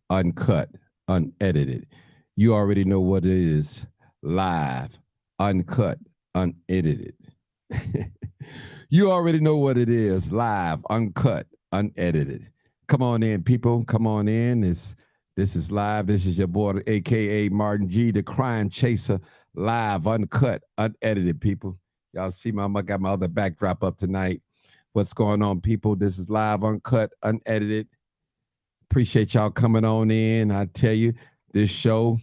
uncut, unedited. You already know what it is. Live, uncut, unedited. You already know what it is. Live, uncut, unedited. Come on in, people. Come on in. This is live. This is your boy, aka Martin G, the crime chaser. Live, uncut, unedited, people. Y'all see I got my other backdrop up tonight. What's going on, people? This is live, uncut, unedited. Appreciate y'all coming on in. I tell you, this show,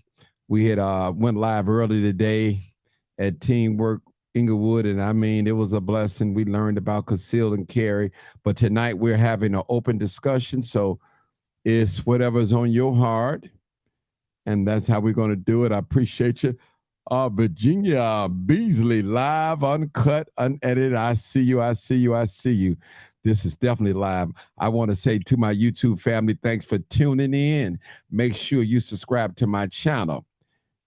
we had went live early today at Teamwork Inglewood, and I mean, it was a blessing. We learned about conceal and carry, but tonight we're having an open discussion. So it's whatever's on your heart, and that's how we're going to do it. I appreciate you. Virginia Beasley, live, uncut, unedited. I see you. I see you. I see you. This is definitely live. I want to say to my YouTube family, thanks for tuning in. Make sure you subscribe to my channel,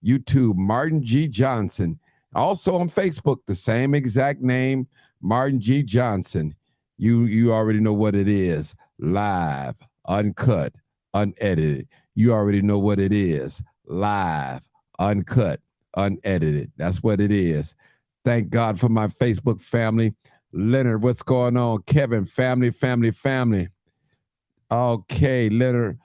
YouTube, Martin G. Johnson. Also on Facebook, the same exact name, Martin G. Johnson. You already know what it is. Live, uncut, unedited. You already know what it is. Live, uncut, unedited. That's what it is. Thank God for my Facebook family. Leonard, what's going on? Kevin, family, family, family. Okay, Leonard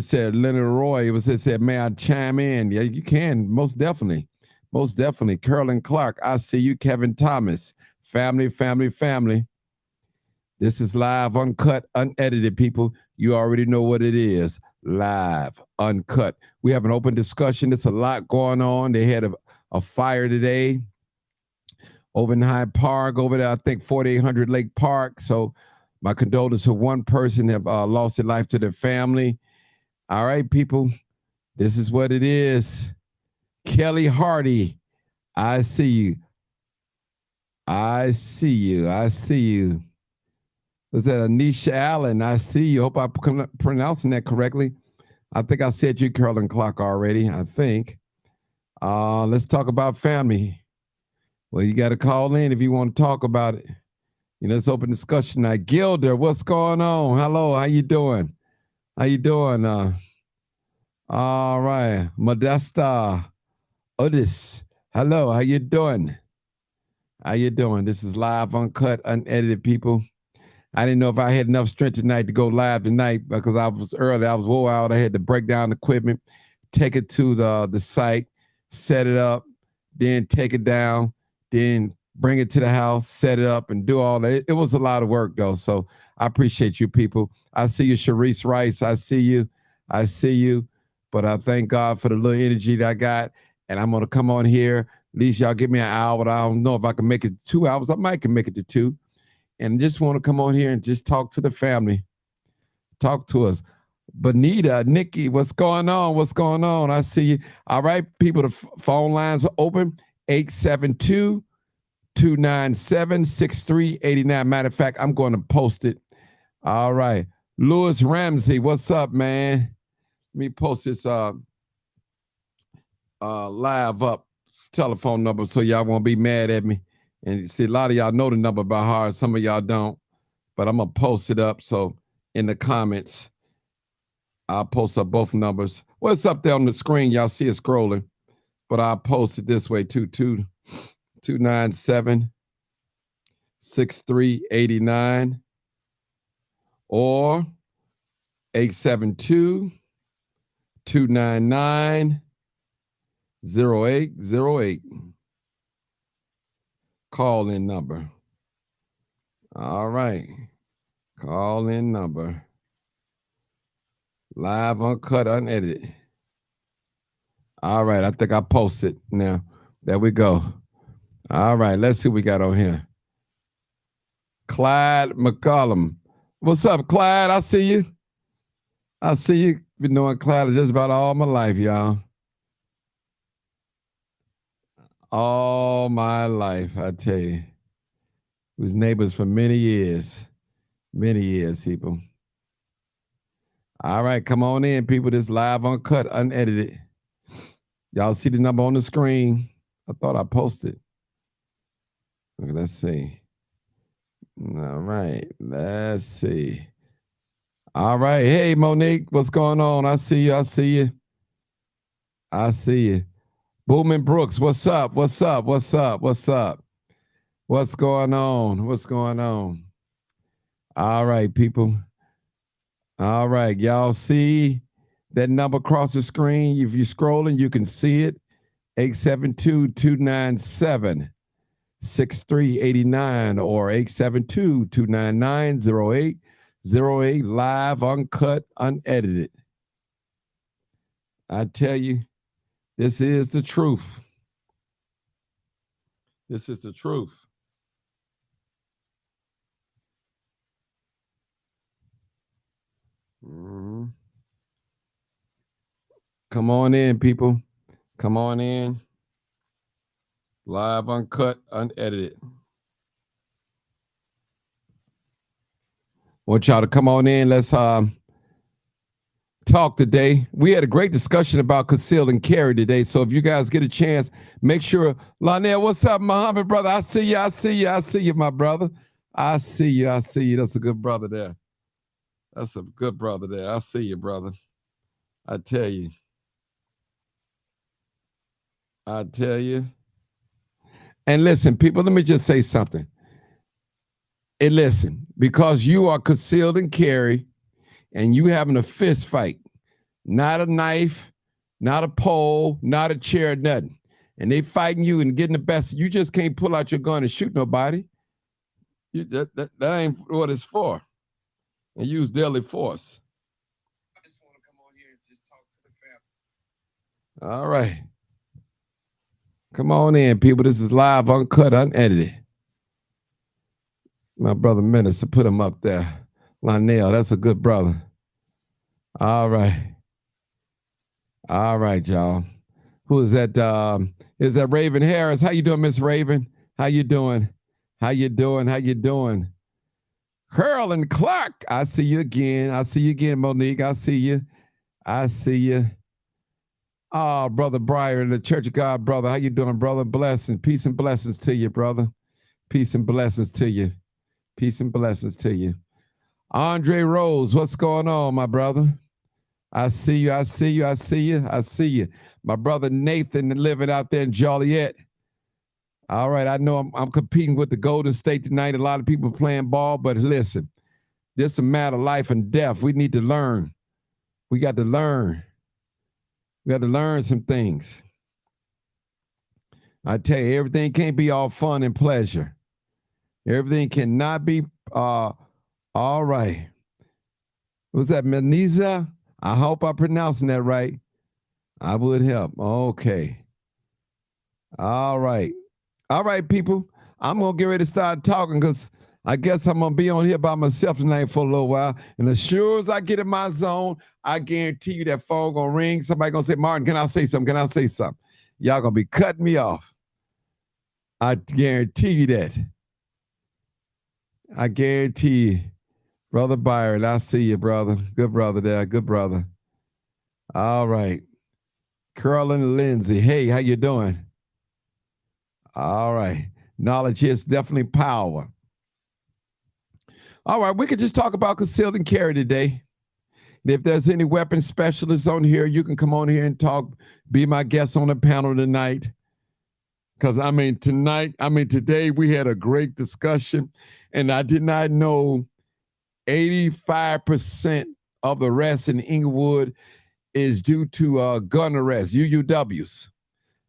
said, Leonard Roy it said, may I chime in? Yeah, you can, most definitely. Most definitely. Carolyn Clark, I see you. Kevin Thomas, family, family, family. This is live, uncut, unedited, people. You already know what it is. Live, uncut. We have an open discussion. There's a lot going on. They had a fire today over in Hyde Park, over there, I think 4800 Lake Park. So my condolences to one person that lost their life to their family. All right, people, this is what it is. Kelly Hardy, I see you. I see you. I see you. Was that Anisha Allen? I see you. Hope I'm pronouncing that correctly. I think I said you, Carolyn Clark, already. I think. Let's talk about family. Well, you got to call in if you want to talk about it. You know, it's open discussion night. Gilder, what's going on? Hello, how you doing? How you doing? All right, Modesta Otis. Hello, how you doing? How you doing? This is live, uncut, unedited, people. I didn't know if I had enough strength tonight to go live tonight because I was early. I was wore out. I had to break down the equipment, take it to the site, set it up, then take it down, then bring it to the house, set it up, and do all that. It was a lot of work, though. So I appreciate you, people. I see you, Sharice Rice. I see you. I see you. But I thank God for the little energy that I got. And I'm going to come on here. At least y'all give me an hour. I don't know if I can make it 2 hours. I might can make it to 2. And just want to come on here and just talk to the family. Talk to us. Bonita, Nikki, what's going on? What's going on? I see you. All right, people, the phone lines are open. 872 297 6389. Matter of fact, I'm going to post it. All right. Louis Ramsey, what's up, man? Let me post this live up telephone number so y'all won't be mad at me. And see, a lot of y'all know the number by heart. Some of y'all don't. But I'm going to post it up. So in the comments, I'll post up both numbers. What's up there on the screen? Y'all see it scrolling. But I'll post it this way too. 297 6389 or 872 299 0808. Call in number. All right. Call in number. Live, uncut, unedited. All right. I think I posted now. There we go. All right. Let's see what we got on here. Clyde McCollum. What's up, Clyde? I see you. I see you. Been knowing Clyde just about all my life, y'all. All my life, I tell you. We was neighbors for many years. Many years, people. All right, come on in, people. This live, uncut, unedited. Y'all see the number on the screen? I thought I posted. Okay, let's see. All right, let's see. All right. Hey, Monique, what's going on? I see you. I see you. I see you. Booming Brooks, what's up? What's up? What's up? What's up? What's going on? What's going on? All right, people. All right. Y'all see that number across the screen? If you're scrolling, you can see it. 872-297-6389 or 872-299-0808, live, uncut, unedited. I tell you, this is the truth. This is the truth. Mm-hmm. Come on in, people. Come on in. Live, uncut, unedited. Want y'all to come on in. Let's talk today. We had a great discussion about conceal and carry today. So if you guys get a chance, make sure. Lionel, what's up, Muhammad, brother? I see you. I see you. I see you, my brother. I see you. I see you. That's a good brother there. That's a good brother there. I see you, brother. I tell you. I tell you. And listen, people, let me just say something. And listen, because you are concealed and carry, and you having a fist fight, not a knife, not a pole, not a chair, nothing. And they fighting you and getting the best. You just can't pull out your gun and shoot nobody. That ain't what it's for. And use deadly force. I just want to come on here and just talk to the family. All right. Come on in, people. This is live, uncut, unedited. My brother Minister, put him up there. Lionel, that's a good brother. All right. All right, y'all. Who is that? Is that Raven Harris? How you doing, Miss Raven? How you doing? How you doing? How you doing? Carolyn Clark, I see you again. I see you again, Monique. I see you. I see you. Oh, Brother Brian, the Church of God, brother. How you doing, brother? Blessings. Peace and blessings to you, brother. Peace and blessings to you. Peace and blessings to you. Andre Rose, what's going on, my brother? I see you. I see you. I see you. I see you. My brother Nathan living out there in Joliet. All right, I know I'm competing with the Golden State tonight. A lot of people playing ball, but listen, this is a matter of life and death. We need to learn. We got to learn. We got to learn some things. I tell you, everything can't be all fun and pleasure. Everything cannot be all right. Was that Menisa? I hope I'm pronouncing that right. I would help. Okay. All right. All right, people. I'm going to get ready to start talking because I guess I'm going to be on here by myself tonight for a little while. And as sure as I get in my zone, I guarantee you that phone going to ring. Somebody going to say, Martin, can I say something? Can I say something? Y'all going to be cutting me off. I guarantee you that. I guarantee you. Brother Byron, I see you, brother. Good brother there. Good brother. All right. Carolyn Lindsay. Hey, how you doing? All right. Knowledge is definitely power. All right. We could just talk about concealed and carry today. And if there's any weapon specialists on here, you can come on here and talk. Be my guest on the panel tonight. Because, today we had a great discussion. And I did not know 85% of the arrests in Inglewood is due to gun arrests, UUWs.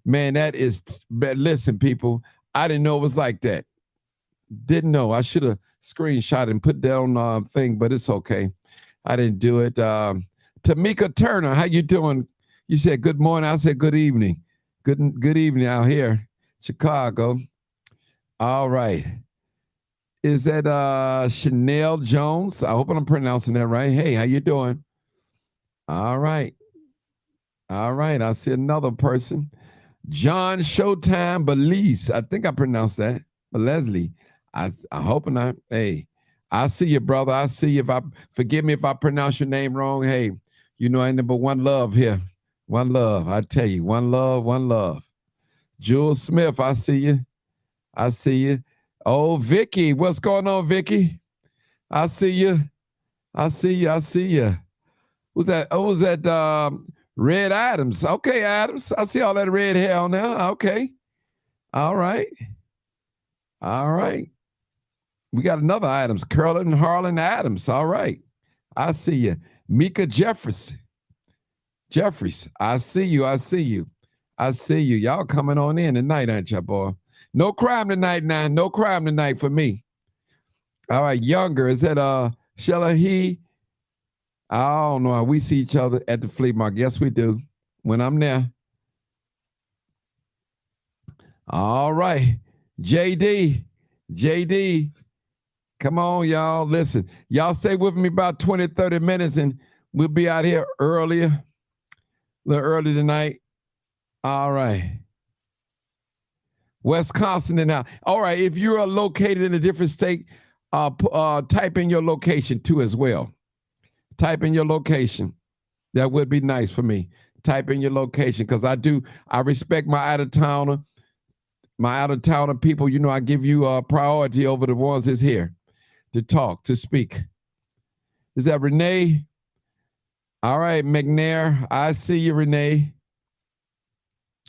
Man, that is, listen, people, I didn't know it was like that. Didn't know. I should have screenshot and put that on thing, but it's okay. I didn't do it. Tamika Turner, how you doing? You said good morning. I said good evening. Good evening out here, Chicago. All right. Is that Chanel Jones? I hope I'm pronouncing that right. Hey, how you doing? All right. All right. I see another person. John Showtime Belize. I think I pronounced that. But Leslie, I hope not. Hey, I see you, brother. I see you. Forgive me if I pronounce your name wrong. Hey, you know I ain't number one love here. One love. I tell you, one love, one love. Jules Smith, I see you. I see you. Oh, Vicky, what's going on, Vicky? I see you. I see you. I see you. Who's that? Oh, was that Red Adams? Okay, Adams. I see all that red hair on there. Okay. All right. All right. We got another Adams, Curlin Harlan Adams. All right. I see you. Mika Jeffries. Jeffries. I see you. I see you. I see you. Y'all coming on in tonight, aren't y'all, boy? No crime tonight, now. No crime tonight for me. All right. Younger. Is that Shella He? I don't know. We see each other at the flea market. Yes, we do. When I'm there. All right. JD. JD. Come on, y'all. Listen. Y'all stay with me about 20, 30 minutes and we'll be out here earlier. A little early tonight. All right. Wisconsin and now. All right. If you're located in a different state, type in your location too as well. Type in your location. That would be nice for me. Type in your location because I respect my out-of-towner people. You know, I give you priority over the ones that's here to talk, to speak. Is that Renee? All right, McNair. I see you, Renee.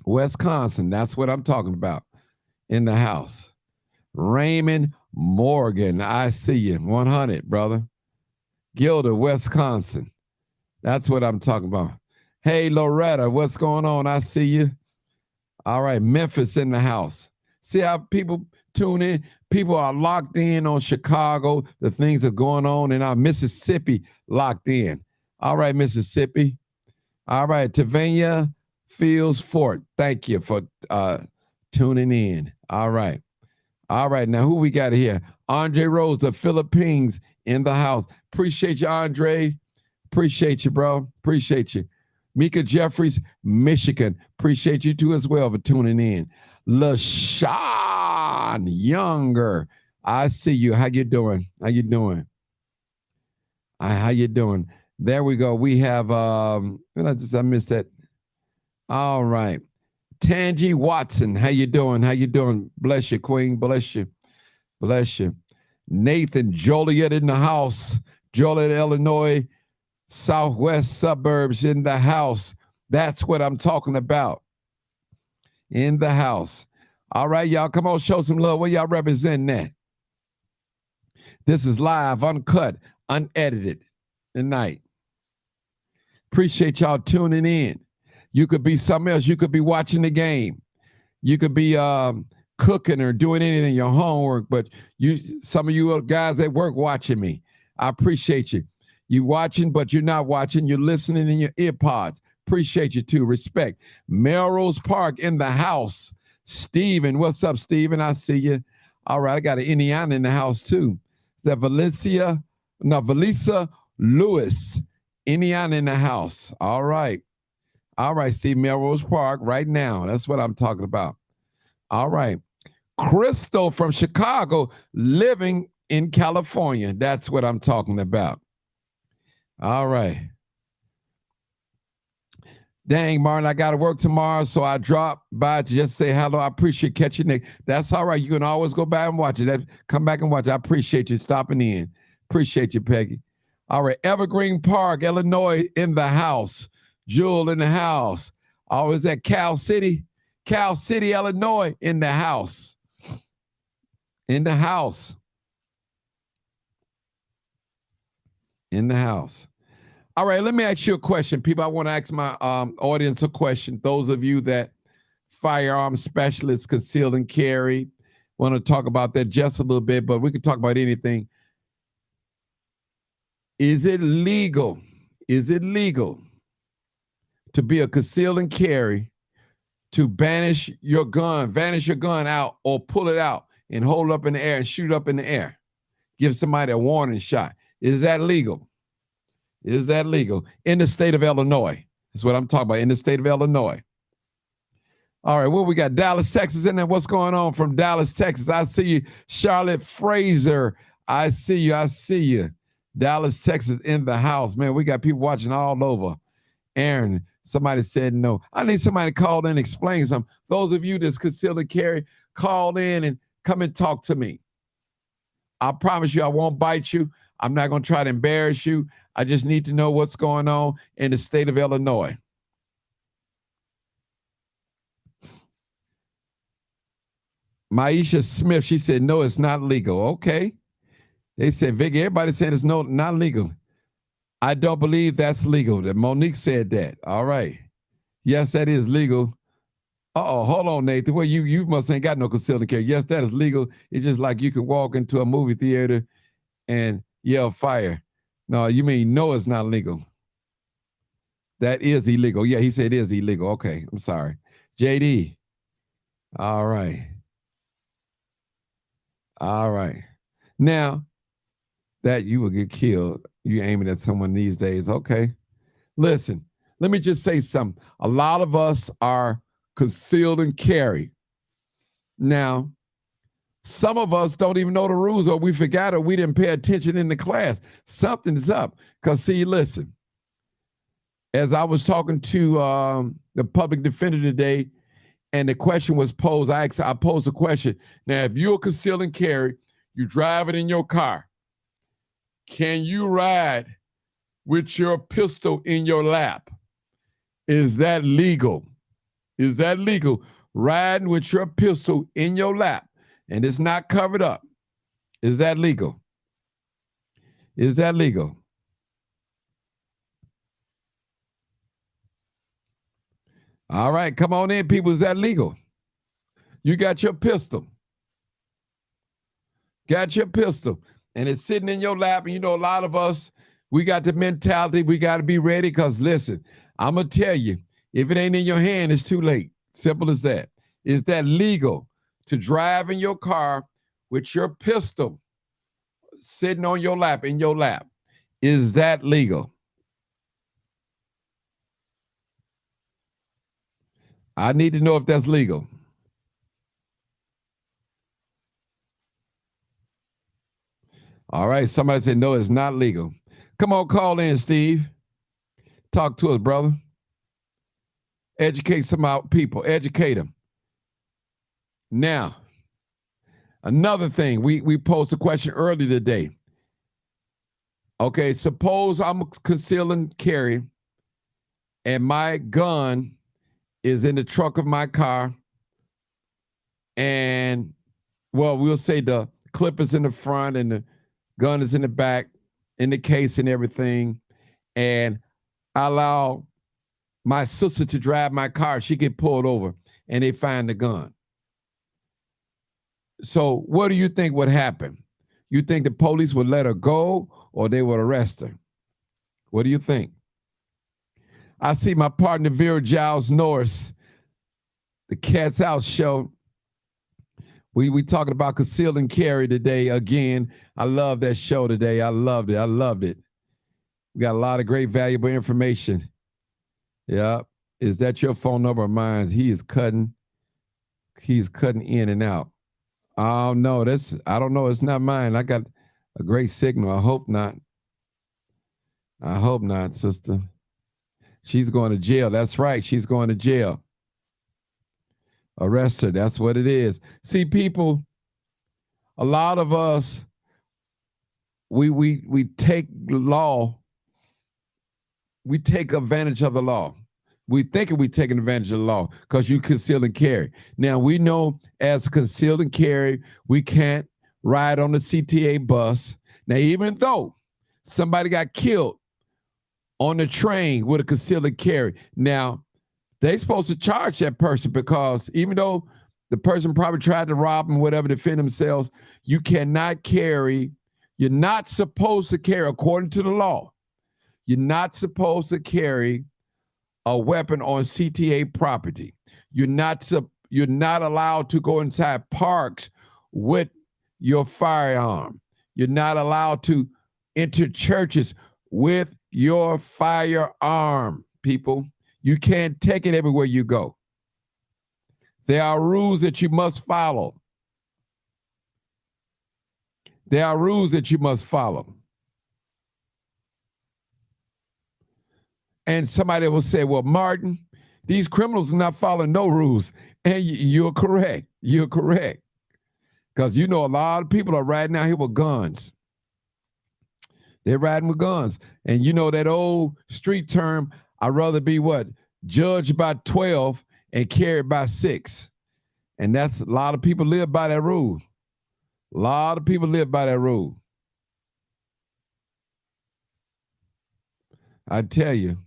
Wisconsin. That's what I'm talking about in the house. Raymond Morgan. I see you. 100, brother. Gilda, Wisconsin. That's what I'm talking about. Hey, Loretta, what's going on? I see you. All right, Memphis in the house. See how people tune in? People are locked in on Chicago. The things are going on in our Mississippi locked in. All right, Mississippi. All right, Tavania Fields Fort. Thank you for tuning in. All right. All right, now who we got here? Andre Rose, the Philippines in the house. Appreciate you, Andre. Appreciate you, bro. Appreciate you. Mika Jeffries, Michigan. Appreciate you too as well for tuning in. LaShawn Younger. I see you. How you doing? How you doing? How you doing? There we go. We have I missed that. All right. Tangi Watson. How you doing? How you doing? Bless you, Queen. Bless you. Bless you. Nathan Joliet in the house. Joliet, Illinois. Southwest suburbs in the house. That's what I'm talking about. In the house. All right, y'all. Come on, show some love. Where y'all representing that? This is live, uncut, unedited tonight. Appreciate y'all tuning in. You could be something else. You could be watching the game. You could be cooking or doing anything, your homework, but some of you guys at work watching me. I appreciate you. You watching, but you're not watching. You're listening in your ear pods. Appreciate you too. Respect. Melrose Park in the house. Steven, what's up, Steven? I see you. All right, I got an Indiana in the house too. Is that Valisa Lewis, Indiana in the house. All right. All right, Steve, Melrose Park right now. That's what I'm talking about. All right. Crystal from Chicago, living in California. That's what I'm talking about. All right. Dang, Martin, I got to work tomorrow, so I dropped by to just say hello. I appreciate catching it. That's all right. You can always go back and watch it. Come back and watch it. I appreciate you stopping in. Appreciate you, Peggy. All right. Evergreen Park, Illinois in the house. Jewel in the house. Always at Cal City, Illinois in the house. In the house. In the house. All right, let me ask you a question, people. I want to ask my audience a question. Those of you that firearm specialists, conceal and carry, want to talk about that just a little bit, but we can talk about anything. Is it legal? Is it legal to be a conceal and carry, to vanish your gun out or pull it out and hold it up in the air and shoot it up in the air? Give somebody a warning shot. Is that legal? Is that legal in the state of Illinois? That's what I'm talking about, in the state of Illinois. All right, well, we got Dallas, Texas in there. What's going on from Dallas, Texas? I see you. Charlotte Fraser, I see you. I see you. Dallas, Texas in the house. Man, we got people watching all over. Aaron, somebody said no. I need somebody to call in and explain something. Those of you that's conceal and carry, call in and come and talk to me. I promise you I won't bite you. I'm not going to try to embarrass you. I just need to know what's going on in the state of Illinois. Maisha Smith, she said, no, it's not legal. Okay. They said, Vicky, everybody said it's not legal. I don't believe that's legal. That Monique said that. All right. Yes, that is legal. Uh-oh, hold on, Nathan. Well, you must ain't got no concealed carry. Yes, that is legal. It's just like you can walk into a movie theater and yell fire. No, you mean no, it's not legal. That is illegal. Yeah, he said it is illegal. Okay, I'm sorry. JD. All right. All right. Now that you will get killed, you aiming at someone these days. Okay. Listen, let me just say something. A lot of us are concealed and carry. Now, some of us don't even know the rules, or we forgot, or we didn't pay attention in the class. Something's up. Because, see, listen, as I was talking to the public defender today, and the question was posed, I posed a question. Now, if you're concealed and carry, you drive it in your car, can you ride with your pistol in your lap? Is that legal? Is that legal? Riding with your pistol in your lap and it's not covered up. Is that legal? Is that legal? All right, come on in, people. Is that legal? You got your pistol. Got your pistol. And it's sitting in your lap. And you know, a lot of us, we got the mentality, we got to be ready. Because listen, I'm going to tell you, if it ain't in your hand, it's too late. Simple as that. Is that legal to drive in your car with your pistol sitting on your lap, in your lap? Is that legal? I need to know if that's legal. All right, somebody said, no, it's not legal. Come on, call in, Steve. Talk to us, brother. Educate some out people. Educate them. Now, another thing, we posed a question earlier today. Okay, suppose I'm concealing carry and my gun is in the trunk of my car and, well, we'll say the clip is in the front and the gun is in the back, in the case and everything, and I allow my sister to drive my car. She get pulled over and they find the gun. So what do you think would happen? You think the police would let her go or they would arrest her? What do you think? I see my partner Vera Giles Norris, the Cat's House show. We talking about conceal and carry today again. I love that show today. I loved it. I loved it. We got a lot of great valuable information. Yeah. Is that your phone number or mine? He's cutting in and out. Oh no, I don't know. It's not mine. I got a great signal. I hope not. I hope not, sister. She's going to jail. That's right. She's going to jail. Arrest her. That's what it is. See, people, a lot of us, we take law, we take advantage of the law. We think we taking advantage of the law because you conceal and carry. Now, we know as concealed and carry, we can't ride on the CTA bus. Now, even though somebody got killed on the train with a concealed and carry, now, they're supposed to charge that person because even though the person probably tried to rob them, whatever, defend themselves, you cannot carry. You're not supposed to carry, according to the law, you're not supposed to carry a weapon on CTA property. You're not allowed to go inside parks with your firearm. You're not allowed to enter churches with your firearm, people. You can't take it everywhere you go. There are rules that you must follow. There are rules that you must follow. And somebody will say, well, Martin, these criminals are not following no rules. And you're correct. You're correct. Because you know a lot of people are riding out here with guns. They're riding with guns. And you know that old street term, I'd rather be what? Judged by 12 and carried by 6. And that's a lot of people live by that rule. A lot of people live by that rule. I tell you,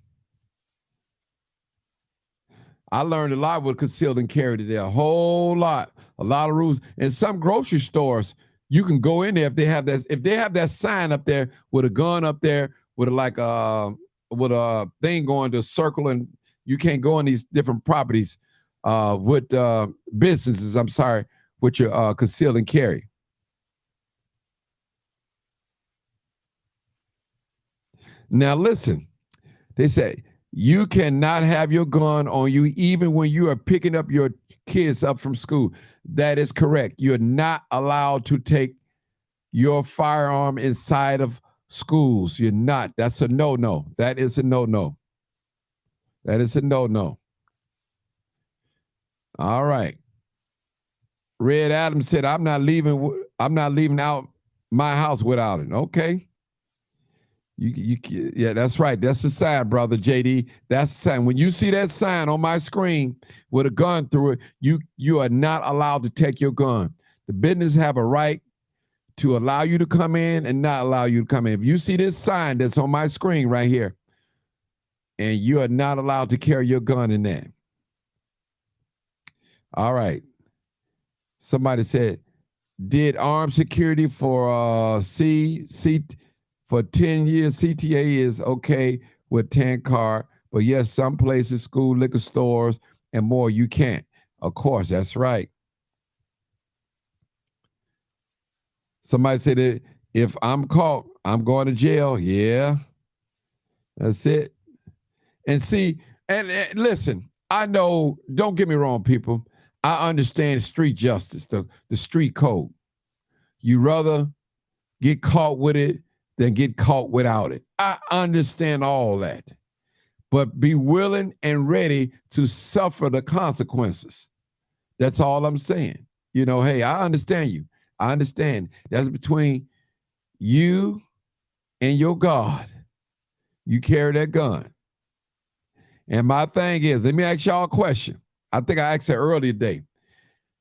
I learned a lot with concealed and carry today. A whole lot, a lot of rules. In some grocery stores, you can go in there if they have that sign up there with a gun up there with with a thing going to circle, and you can't go in these different properties with businesses. I'm sorry, with your concealed and carry. Now listen, they say you cannot have your gun on you even when you are picking up your kids up from school. That is correct. You're not allowed to take your firearm inside of schools. You're not. That's a no-no. That is a no-no. That is a no-no. All right. Red Adams said, I'm not leaving out my house without it. Okay. Yeah, that's right. That's the sign, brother JD. That's the sign. When you see that sign on my screen with a gun through it, you are not allowed to take your gun. The business have a right to allow you to come in and not allow you to come in. If you see this sign that's on my screen right here, and you are not allowed to carry your gun in there. All right. Somebody said, did armed security for for 10 years, CTA is okay with 10 car, but yes, some places, school, liquor stores, and more, you can't. Of course, that's right. Somebody said that if I'm caught, I'm going to jail. Yeah, that's it. And see, and listen, I know, don't get me wrong, people. I understand street justice, the street code. You rather get caught with it than get caught without it. I understand all that. But be willing and ready to suffer the consequences. That's all I'm saying. You know, hey, I understand you. I understand. That's between you and your God. You carry that gun. And my thing is, let me ask y'all a question. I think I asked it earlier today.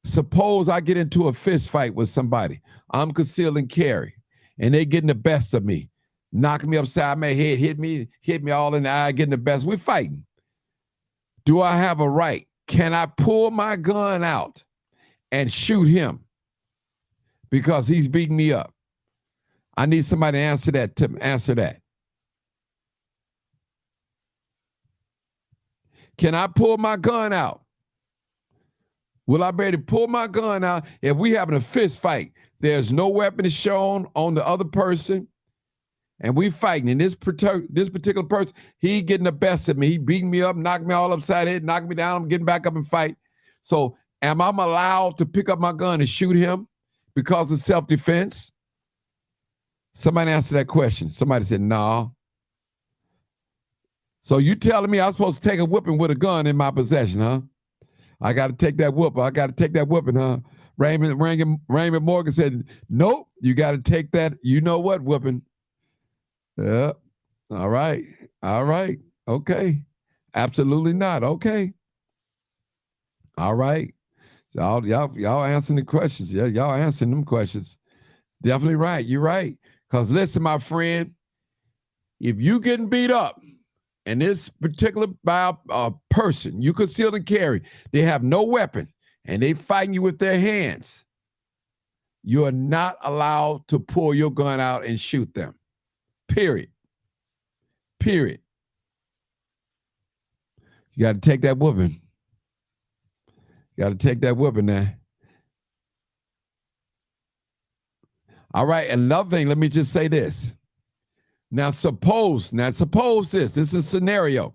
Suppose I get into a fist fight with somebody. I'm concealed and carry, and they getting the best of me, knocking me upside my head, hit me all in the eye, getting the best. We're fighting. Do I have a right? Can I pull my gun out and shoot him because he's beating me up? I need somebody to answer that. Can I pull my gun out? Will I be able to pull my gun out if we having a fist fight? There's no weapon shown on the other person, and we fighting. And this particular person, he getting the best of me. He beating me up, knocking me all upside the head, knocking me down. I'm getting back up and fight. So am I allowed to pick up my gun and shoot him because of self-defense? Somebody answer that question. Somebody said, no. So you telling me I'm supposed to take a whipping with a gun in my possession, huh? I got to take that whooping. I got to take that whooping, huh? Raymond Morgan said, nope, you got to take that, you know what, whooping. Yeah. All right. All right. Okay. Absolutely not. Okay. All right. So y'all answering the questions. Yeah, y'all answering them questions. Definitely right. You're right. Because listen, my friend, if you getting beat up, and this particular by a person, you conceal and carry, they have no weapon, and they fighting you with their hands, you are not allowed to pull your gun out and shoot them. Period. Period. You got to take that whooping. You got to take that whooping now. All right, another thing, let me just say this. Now suppose this is a scenario.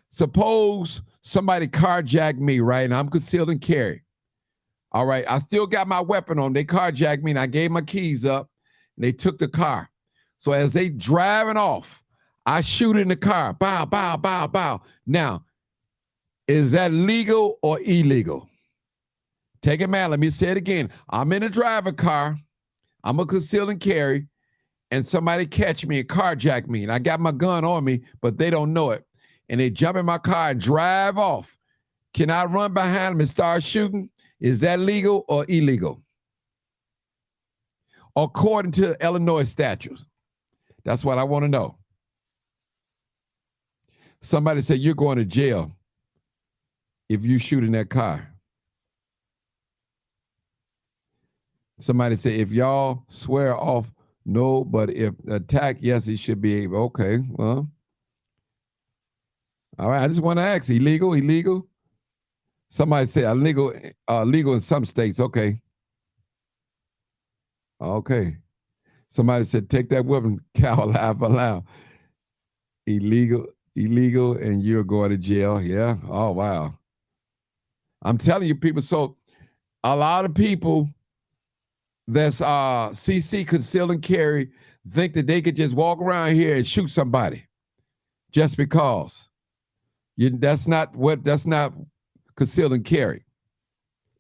Suppose somebody carjacked me, right? And I'm concealed and carry. All right, I still got my weapon on. They carjacked me and I gave my keys up and they took the car. So as they driving off, I shoot in the car. Bow, bow, bow, bow. Now, is that legal or illegal? Take it, man. Let me say it again. I'm in a driver car. I'm a concealed and carry. and somebody catch me and carjack me, and I got my gun on me, but they don't know it, and they jump in my car and drive off, can I run behind them and start shooting? Is that legal or illegal? According to Illinois statutes. That's what I want to know. Somebody said you're going to jail if you shoot in that car. Somebody said if y'all swear off, no, but if attack, yes, he should be able. Okay, well. All right, I just want to ask, illegal, illegal? Somebody said illegal, legal in some states. Okay. Okay. Somebody said take that weapon, cow, laugh aloud. Illegal, illegal, and you're going to jail. Yeah. Oh, wow. I'm telling you, people. So a lot of people that's CC conceal and carry think that they could just walk around here and shoot somebody just because. That's not conceal and carry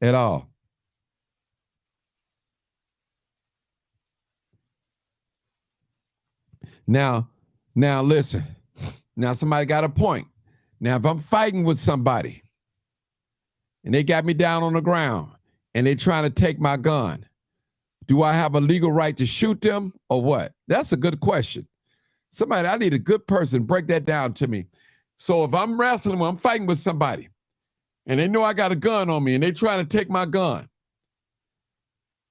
at all. Now listen. Now somebody got a point. Now if I'm fighting with somebody and they got me down on the ground and they trying to take my gun, do I have a legal right to shoot them or what? That's a good question. Somebody, I need a good person, break that down to me. So if I'm wrestling, I'm fighting with somebody and they know I got a gun on me and they trying to take my gun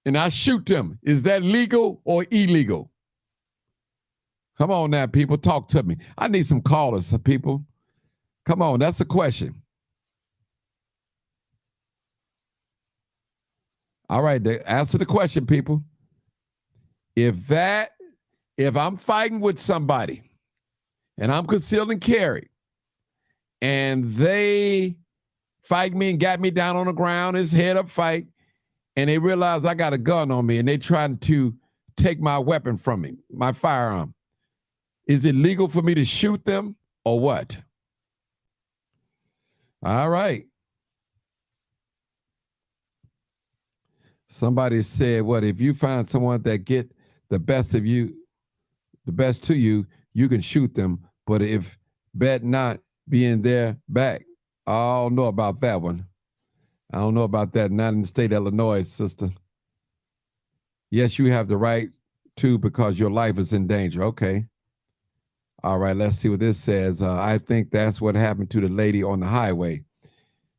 and I shoot them, is that legal or illegal? Come on now, people, talk to me. I need some callers, people. Come on, that's a question. All right, answer the question, people. If I'm fighting with somebody and I'm concealed and carry and they fight me and got me down on the ground, it's head up fight, and they realize I got a gun on me and they trying to take my weapon from me, my firearm, is it legal for me to shoot them or what? All right. Somebody said, what, if you find someone that get the best of you, the best to you, you can shoot them. But if bet not be in their back, I don't know about that one. I don't know about that. Not in the state of Illinois, sister. Yes, you have the right to because your life is in danger. Okay. All right, let's see what this says. I think that's what happened to the lady on the highway.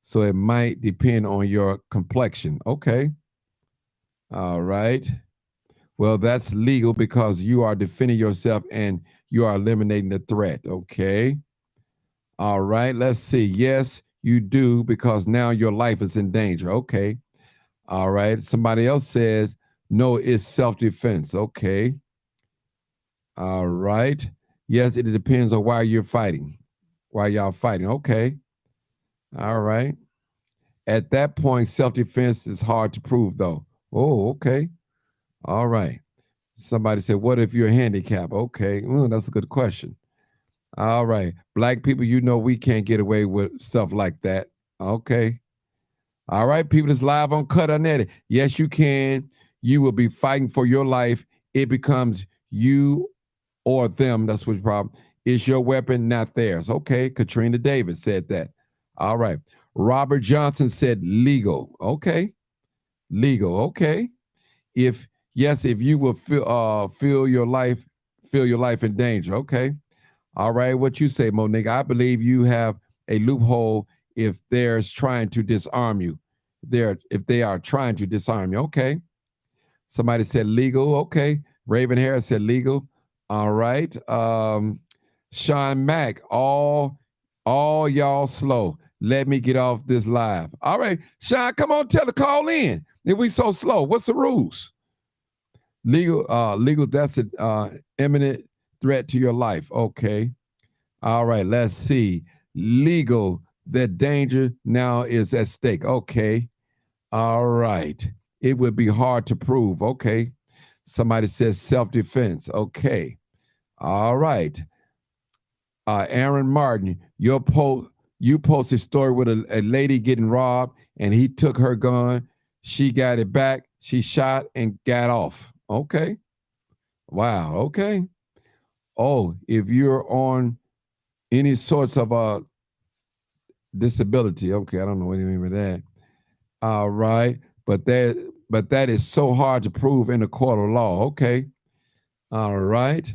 So it might depend on your complexion. Okay. All right. Well, that's legal because you are defending yourself and you are eliminating the threat. Okay. All right. Let's see. Yes, you do because now your life is in danger. Okay. All right. Somebody else says, no, it's self-defense. Okay. All right. Yes, it depends on why you're fighting, why y'all fighting. Okay. All right. At that point, self-defense is hard to prove, though. Oh, okay. All right. Somebody said, what if you're handicapped? Okay. Well, that's a good question. All right. Black people, you know we can't get away with stuff like that. Okay. All right, people, it's live on Cut Unedited. Yes, you can. You will be fighting for your life. It becomes you or them. That's what's the problem. It's your weapon, not theirs. Okay, Katrina Davis said that. All right. Robert Johnson said legal. Okay. Legal. Okay. If you will feel your life in danger. Okay. All right. What you say, Monique? I believe you have a loophole if they're trying to disarm you. If they are trying to disarm you. Okay. Somebody said legal. Okay. Raven Harris said legal. All right. Sean Mack, all y'all slow. Let me get off this live. All right. Sean, come on, call in. If we so slow, what's the rules? Legal, that's an imminent threat to your life. Okay. All right, let's see. Legal, that danger now is at stake. Okay. All right. It would be hard to prove. Okay. Somebody says self-defense. Okay. All right. Aaron Martin, you posted a story with a lady getting robbed and he took her gun. She got it back. She shot and got off. Okay. Wow. Okay. Oh, if you're on any sorts of disability. Okay, I don't know what you mean by that. All right, but that is so hard to prove in a court of law. Okay. All right,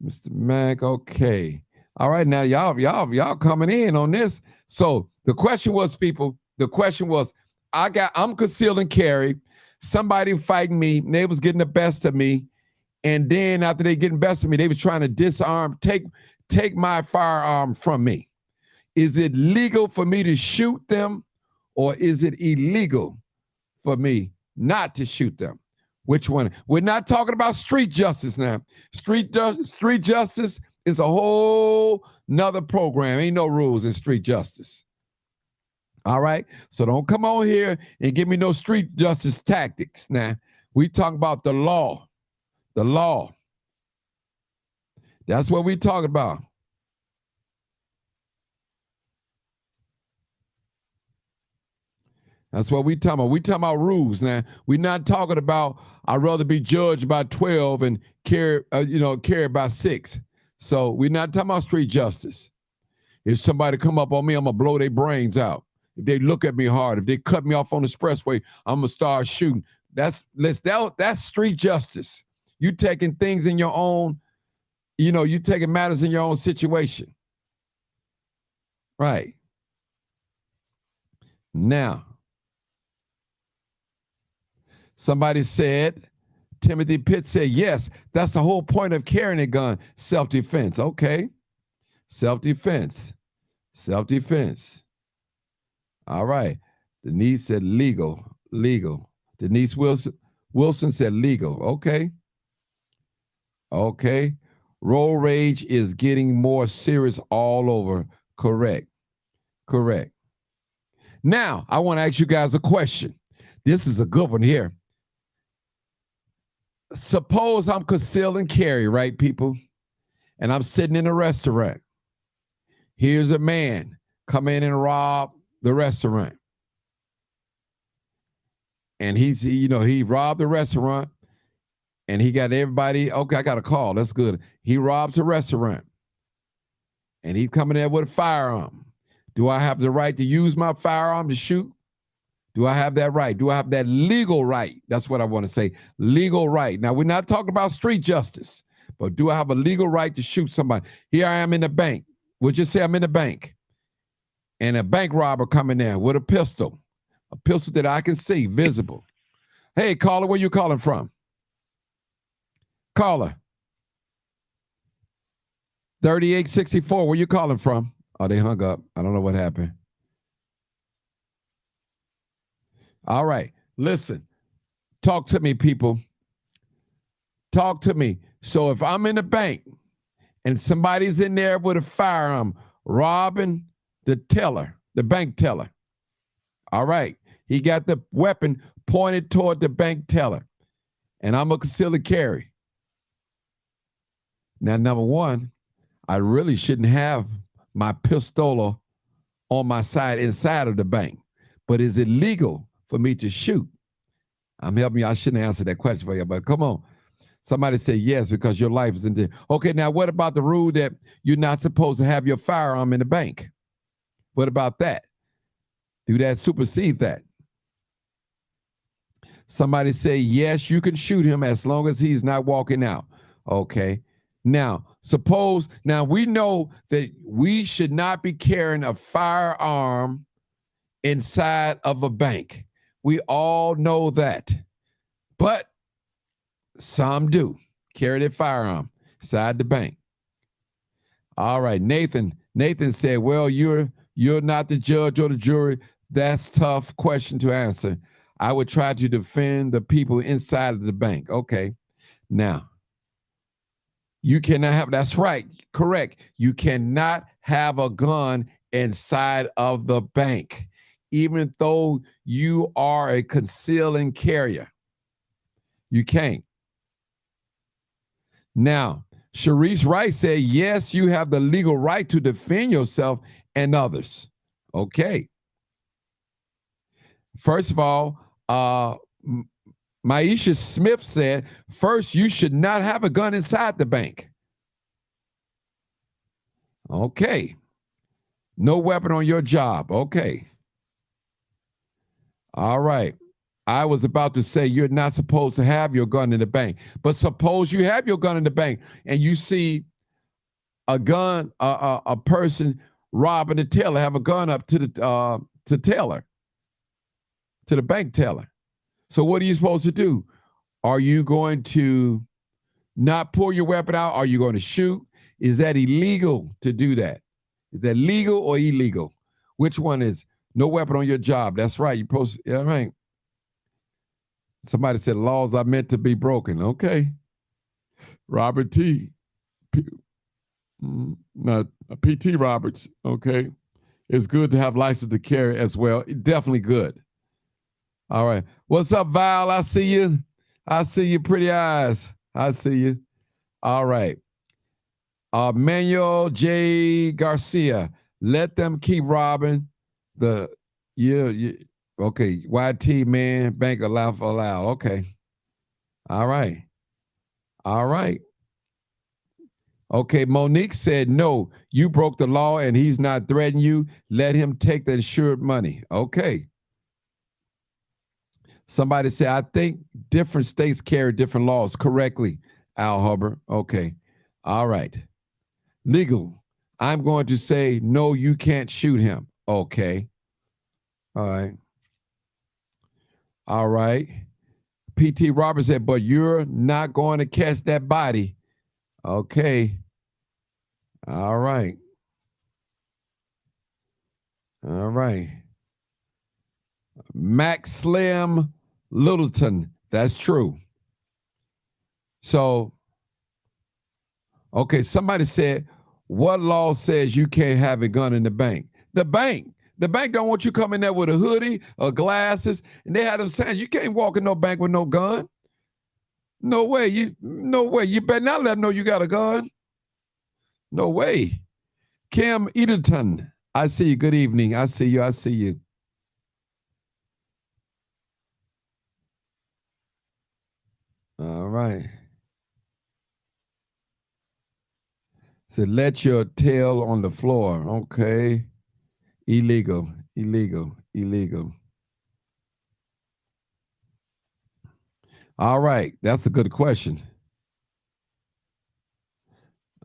Mr. Mack. Okay. All right, now y'all coming in on this. So the question was, people. The question was, I'm concealed and carry. Somebody fighting me. They was getting the best of me, and then after they getting best of me, they was trying to take my firearm from me. Is it legal for me to shoot them, or is it illegal for me not to shoot them? Which one? We're not talking about street justice now. Street justice is a whole nother program. Ain't no rules in street justice. All right. So don't come on here and give me no street justice tactics. Now we talk about the law. The law. That's what we talk about. That's what we talking about. We talking about rules now. We're not talking about I'd rather be judged by 12 and carry by 6. So we're not talking about street justice. If somebody come up on me, I'm gonna blow their brains out. If they look at me hard, if they cut me off on the expressway, I'm gonna start shooting. That's street justice. You taking things in your own, you taking matters in your own situation. Right. Now, somebody said, Timothy Pitt said, yes, that's the whole point of carrying a gun, self-defense. Okay. Self-defense. Self-defense. All right. Denise said legal. Denise Wilson said legal. Okay. Okay. Road rage is getting more serious all over. Correct. Now, I want to ask you guys a question. This is a good one here. Suppose I'm concealed and carry, right, people? And I'm sitting in a restaurant. Here's a man come in and rob the restaurant. And he robbed the restaurant and he got everybody. Okay, I got a call. That's good. He robs a restaurant and he's coming there with a firearm. Do I have the right to use my firearm to shoot? Do I have that right? Do I have that legal right? That's what I want to say. Legal right. Now, we're not talking about street justice, but do I have a legal right to shoot somebody? Here I am in the bank. We'll just say I'm in the bank. And a bank robber coming there with a pistol that I can see, visible. Hey, caller, where you calling from? Caller. 3864, where you calling from? Oh, they hung up. I don't know what happened. All right. Listen, talk to me, people. Talk to me. So if I'm in the bank and somebody's in there with a firearm robbing the teller, the bank teller, all right, he got the weapon pointed toward the bank teller, and I'm a conceal and carry. Now, number one, I really shouldn't have my pistol on my side inside of the bank, but is it legal for me to shoot? I'm helping you. I shouldn't answer that question for you, but come on. Somebody say yes because your life is in there. Okay, now what about the rule that you're not supposed to have your firearm in the bank? What about that? Do that supersede that? Somebody say yes, you can shoot him as long as he's not walking out. Okay. Now, we know that we should not be carrying a firearm inside of a bank. We all know that. But some do carry their firearm inside the bank. All right, Nathan said, well, you're not the judge or the jury. That's a tough question to answer. I would try to defend the people inside of the bank. Okay. Now, you cannot have, that's right, correct. You cannot have a gun inside of the bank, even though you are a concealing carrier. You can't. Now, Sharice Wright said, yes, you have the legal right to defend yourself and others. Okay. First of all, Maisha Smith said, first, you should not have a gun inside the bank. Okay. No weapon on your job. Okay. All right. I was about to say you're not supposed to have your gun in the bank. But suppose you have your gun in the bank and you see a gun, a person robbing the teller, have a gun up to the teller, to the bank teller. So what are you supposed to do? Are you going to not pull your weapon out? Are you going to shoot? Is that illegal to do that? Is that legal or illegal? Which one is no weapon on your job? That's right. You post. Yeah, right. Somebody said laws are meant to be broken. Okay. Robert T. Not PT Roberts. Okay. It's good to have license to carry as well. Definitely good. All right. What's up, Val? I see you. I see you, pretty eyes. I see you. All right. Manuel J. Garcia. Let them keep robbing the okay. YT man, bank allow for allowed. Okay. All right. All right. Okay, Monique said, no, you broke the law and he's not threatening you. Let him take the insured money. Okay. Somebody said, I think different states carry different laws. Correctly, Al Hubbard. Okay. All right. Legal. I'm going to say, no, you can't shoot him. Okay. All right. All right. PT Roberts said, but you're not going to catch that body. Okay. All right. All right. Max Slim Littleton. That's true. So, okay, somebody said, what law says you can't have a gun in the bank? The bank. The bank don't want you coming there with a hoodie or glasses. And they had them saying, you can't walk in no bank with no gun. No way. No way. You better not let them know you got a gun. No way. Kim Edenton. I see you. Good evening. I see you. I see you. All right. So let your tail on the floor. Okay. Illegal. Illegal. Illegal. All right. That's a good question.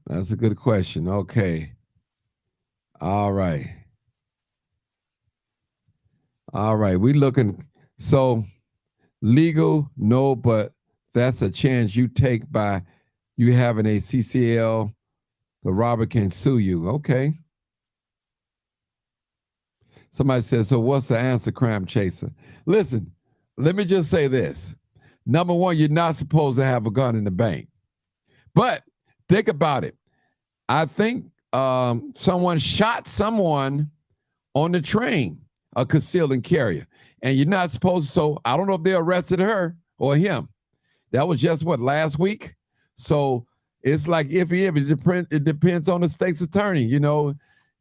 That's a good question. Okay. All right. All right. We looking. So legal, no, but that's a chance you take by you having a CCL. The robber can sue you. Okay. Somebody says, so what's the answer, Crime Chaser? Listen, let me just say this. Number one, you're not supposed to have a gun in the bank. But think about it. I think someone shot someone on the train, a concealed and carrier. And you're not supposed to, so I don't know if they arrested her or him. That was just what, last week? So it's like if it depends on the state's attorney. You know,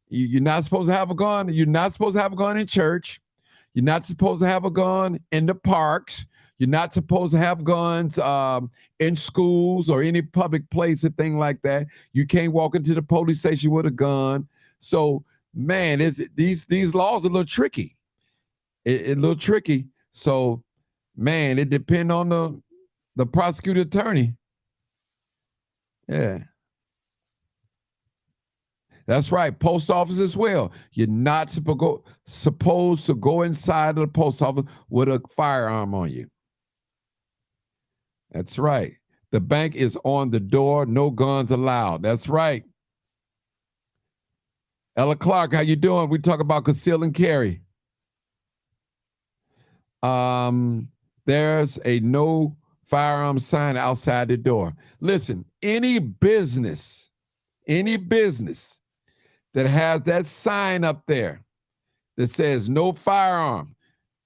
you're not supposed to have a gun. You're not supposed to have a gun in church. You're not supposed to have a gun in the parks. You're not supposed to have guns in schools or any public place or thing like that. You can't walk into the police station with a gun. So, man, these laws are a little tricky. It's a little tricky. So, man, it depends on the prosecutor attorney. Yeah. That's right. Post office as well. You're not supposed to go inside of the post office with a firearm on you. That's right. The bank is on the door. No guns allowed. That's right. Ella Clark, how you doing? We talk about conceal and carry. There's a no firearm sign outside the door. Listen, any business that has that sign up there that says no firearm,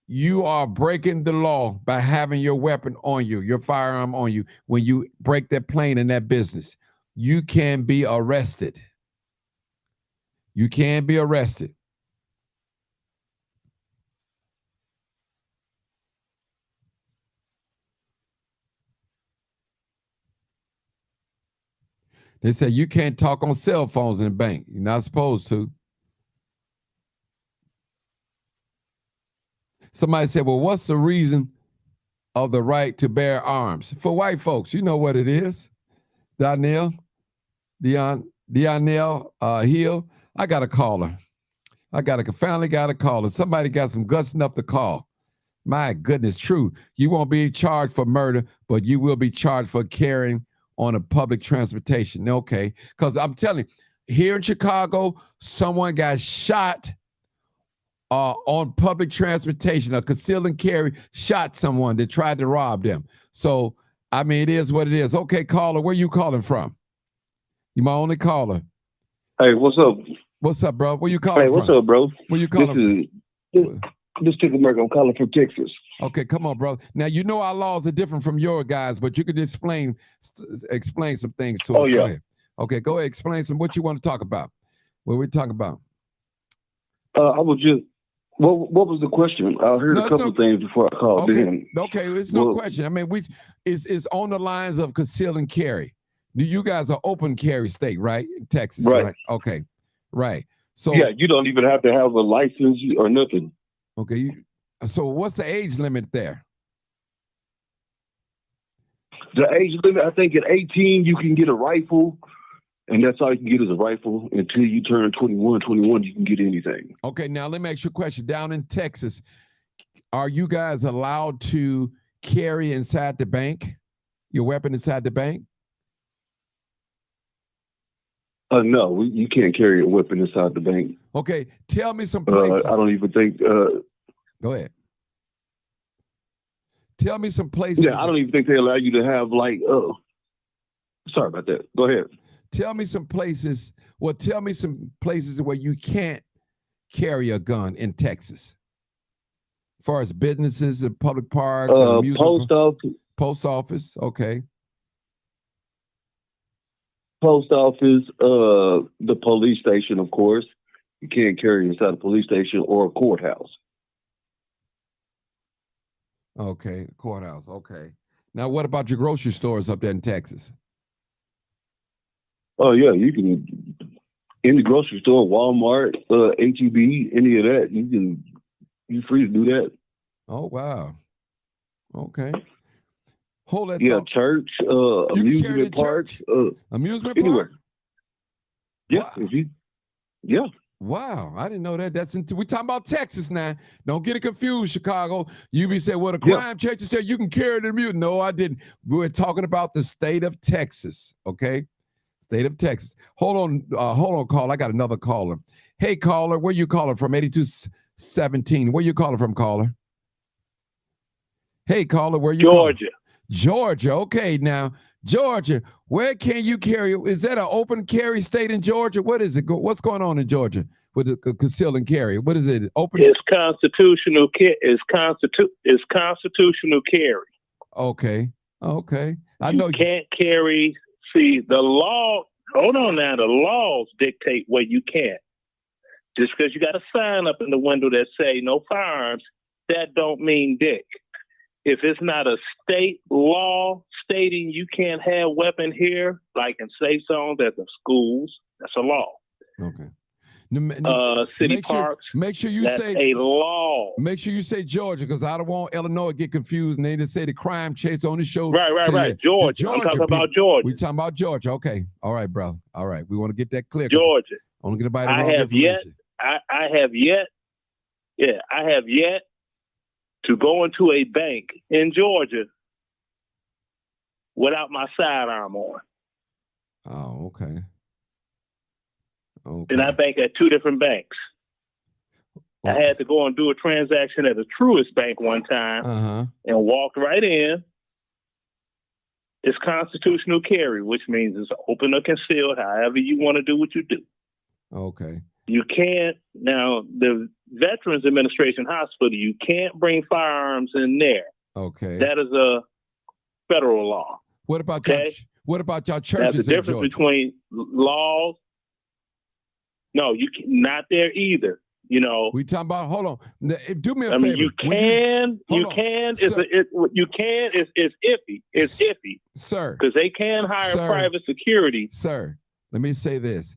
you are breaking the law by having your weapon on you, your firearm on you. When you break that plane in that business, you can be arrested. You can be arrested. They say you can't talk on cell phones in the bank. You're not supposed to. Somebody said, well, what's the reason of the right to bear arms? For white folks, you know what it is. Donnell, Dionell Hill, I got a caller. Finally got a caller. Somebody got some guts enough to call. My goodness, true. You won't be charged for murder, but you will be charged for carrying on a public transportation. Okay. Because I'm telling you, here in Chicago, someone got shot on public transportation. A conceal and carry shot someone that tried to rob them. So, I mean, it is what it is. Okay, caller, where you calling from? You my only caller. Hey, what's up? What's up, bro? Where you calling from? Hey, what's up, bro? Where you calling from? This Tickle Merc, I'm calling from Texas. Okay, come on, bro. Now, you know our laws are different from your guys, but you could explain some things to us. Oh, yeah. Go ahead. Okay, go ahead. Explain what you want to talk about. What we're talking about. I was just, what was the question? I heard a couple of things before I called in. Okay, it's no question. I mean, it's on the lines of conceal and carry. You guys are open carry state, right? In Texas, right? Okay, right. So yeah, you don't even have to have a license or nothing. Okay, so what's the age limit there? The age limit, I think at 18 you can get a rifle, and that's all you can get is a rifle. Until you turn 21 you can get anything. Okay, now let me ask you a question. Down in Texas, are you guys allowed to carry inside the bank, your weapon inside the bank? No, you can't carry a weapon inside the bank. Okay, tell me some places. I don't even think. Go ahead. Tell me some places. Yeah, I don't even think they allow you to have like. Sorry about that. Go ahead. Tell me some places. Well, tell me some places where you can't carry a gun in Texas. As far as businesses and public parks, post office. Post office. Okay. Post office, the police station, of course. You can't carry inside a police station or a courthouse. Okay, courthouse. Okay. Now, what about your grocery stores up there in Texas? Oh yeah, you can in the grocery store, Walmart, HEB, any of that. You're free to do that. Oh wow. Okay. Hold that. Yeah, church, amusement parks, amusement anywhere. Park? Yeah, wow. Yeah. Wow, I didn't know that. We're talking about Texas now. Don't get it confused, Chicago. You be saying, well, the crime churches said you can carry the music. No, I didn't. We're talking about the state of Texas, okay? State of Texas. Hold on, caller. I got another caller. Hey, caller, where you calling from? 8217. Where you calling from, caller? Hey, caller, where you calling? Georgia. Okay, now, Georgia, where can you carry? Is that an open carry state in Georgia? What is it? What's going on in Georgia with the conceal and carry? What is it? Open? It's constitutional. It's constitutional carry. Okay. I know you can't carry. See, the law. Hold on now. The laws dictate where you can't. Just because you got a sign up in the window that say no firearms, that don't mean dick. If it's not a state law stating you can't have weapon here, like in safe zones at the schools, that's a law. Okay. City parks. Make sure you that's say a law. Make sure you say Georgia, because I don't want Illinois to get confused and they just say the crime chase on the show. Right. Georgia. I'm talking about Georgia. We're talking about Georgia. Okay. All right, brother. All right. We want to get that clear. Georgia. I want to get about the wrong information. I have yet to go into a bank in Georgia without my sidearm on. Oh, okay. And I bank at two different banks. Okay. I had to go and do a transaction at a Truist Bank one time and walked right in. It's constitutional carry, which means it's open or concealed, however you want to do what you do. Okay. You can't, now, the Veterans Administration Hospital, you can't bring firearms in there. Okay. That is a federal law. What about your churches? There's a difference between laws. No, you can, not there either. You know, We talking about. Hold on. Do me a I favor. mean, you can. It's iffy. It's iffy Sir, because they can hire Sir. private security. sir, let me say this.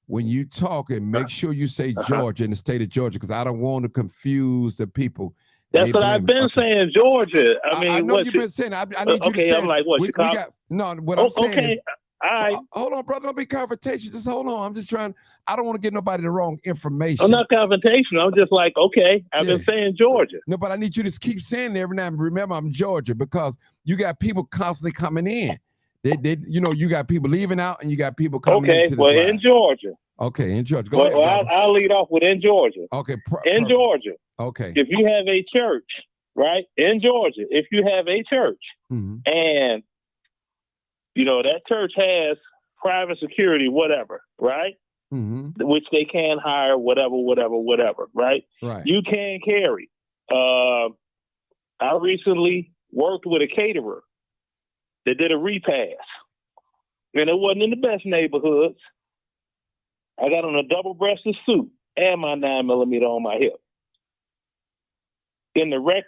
When you talking, make sure you say Georgia in the state of Georgia, because I don't want to confuse the people. That's They what I've blame- been okay. saying, Georgia. I mean, I know what? you've been saying. I need you to Okay, say. I'm like, what, we Chicago? got no. What I'm saying Okay, is, all right. hold on, brother. Don't be confrontation. Just hold on. I'm just trying. I don't want to get nobody the wrong information. I'm not confrontational. I'm just like, okay, I've been saying Georgia. No, but I need you to keep saying it every now and then. Remember, I'm Georgia, because you got people constantly coming in. You got people leaving out, and you got people coming Okay, into this well, live. in Georgia. Okay, in Georgia. Go ahead, Well, I'll lead off with in Georgia. Okay, In Georgia, okay. if you have a church, right? In Georgia, if you have a church, Mhm. and that church has private security, whatever, right? Mhm. Which they can hire, whatever, right? Right. You can carry. I recently worked with a caterer that did a repass, and it wasn't in the best neighborhoods. I got on a double-breasted suit and my 9mm on my hip in the rec,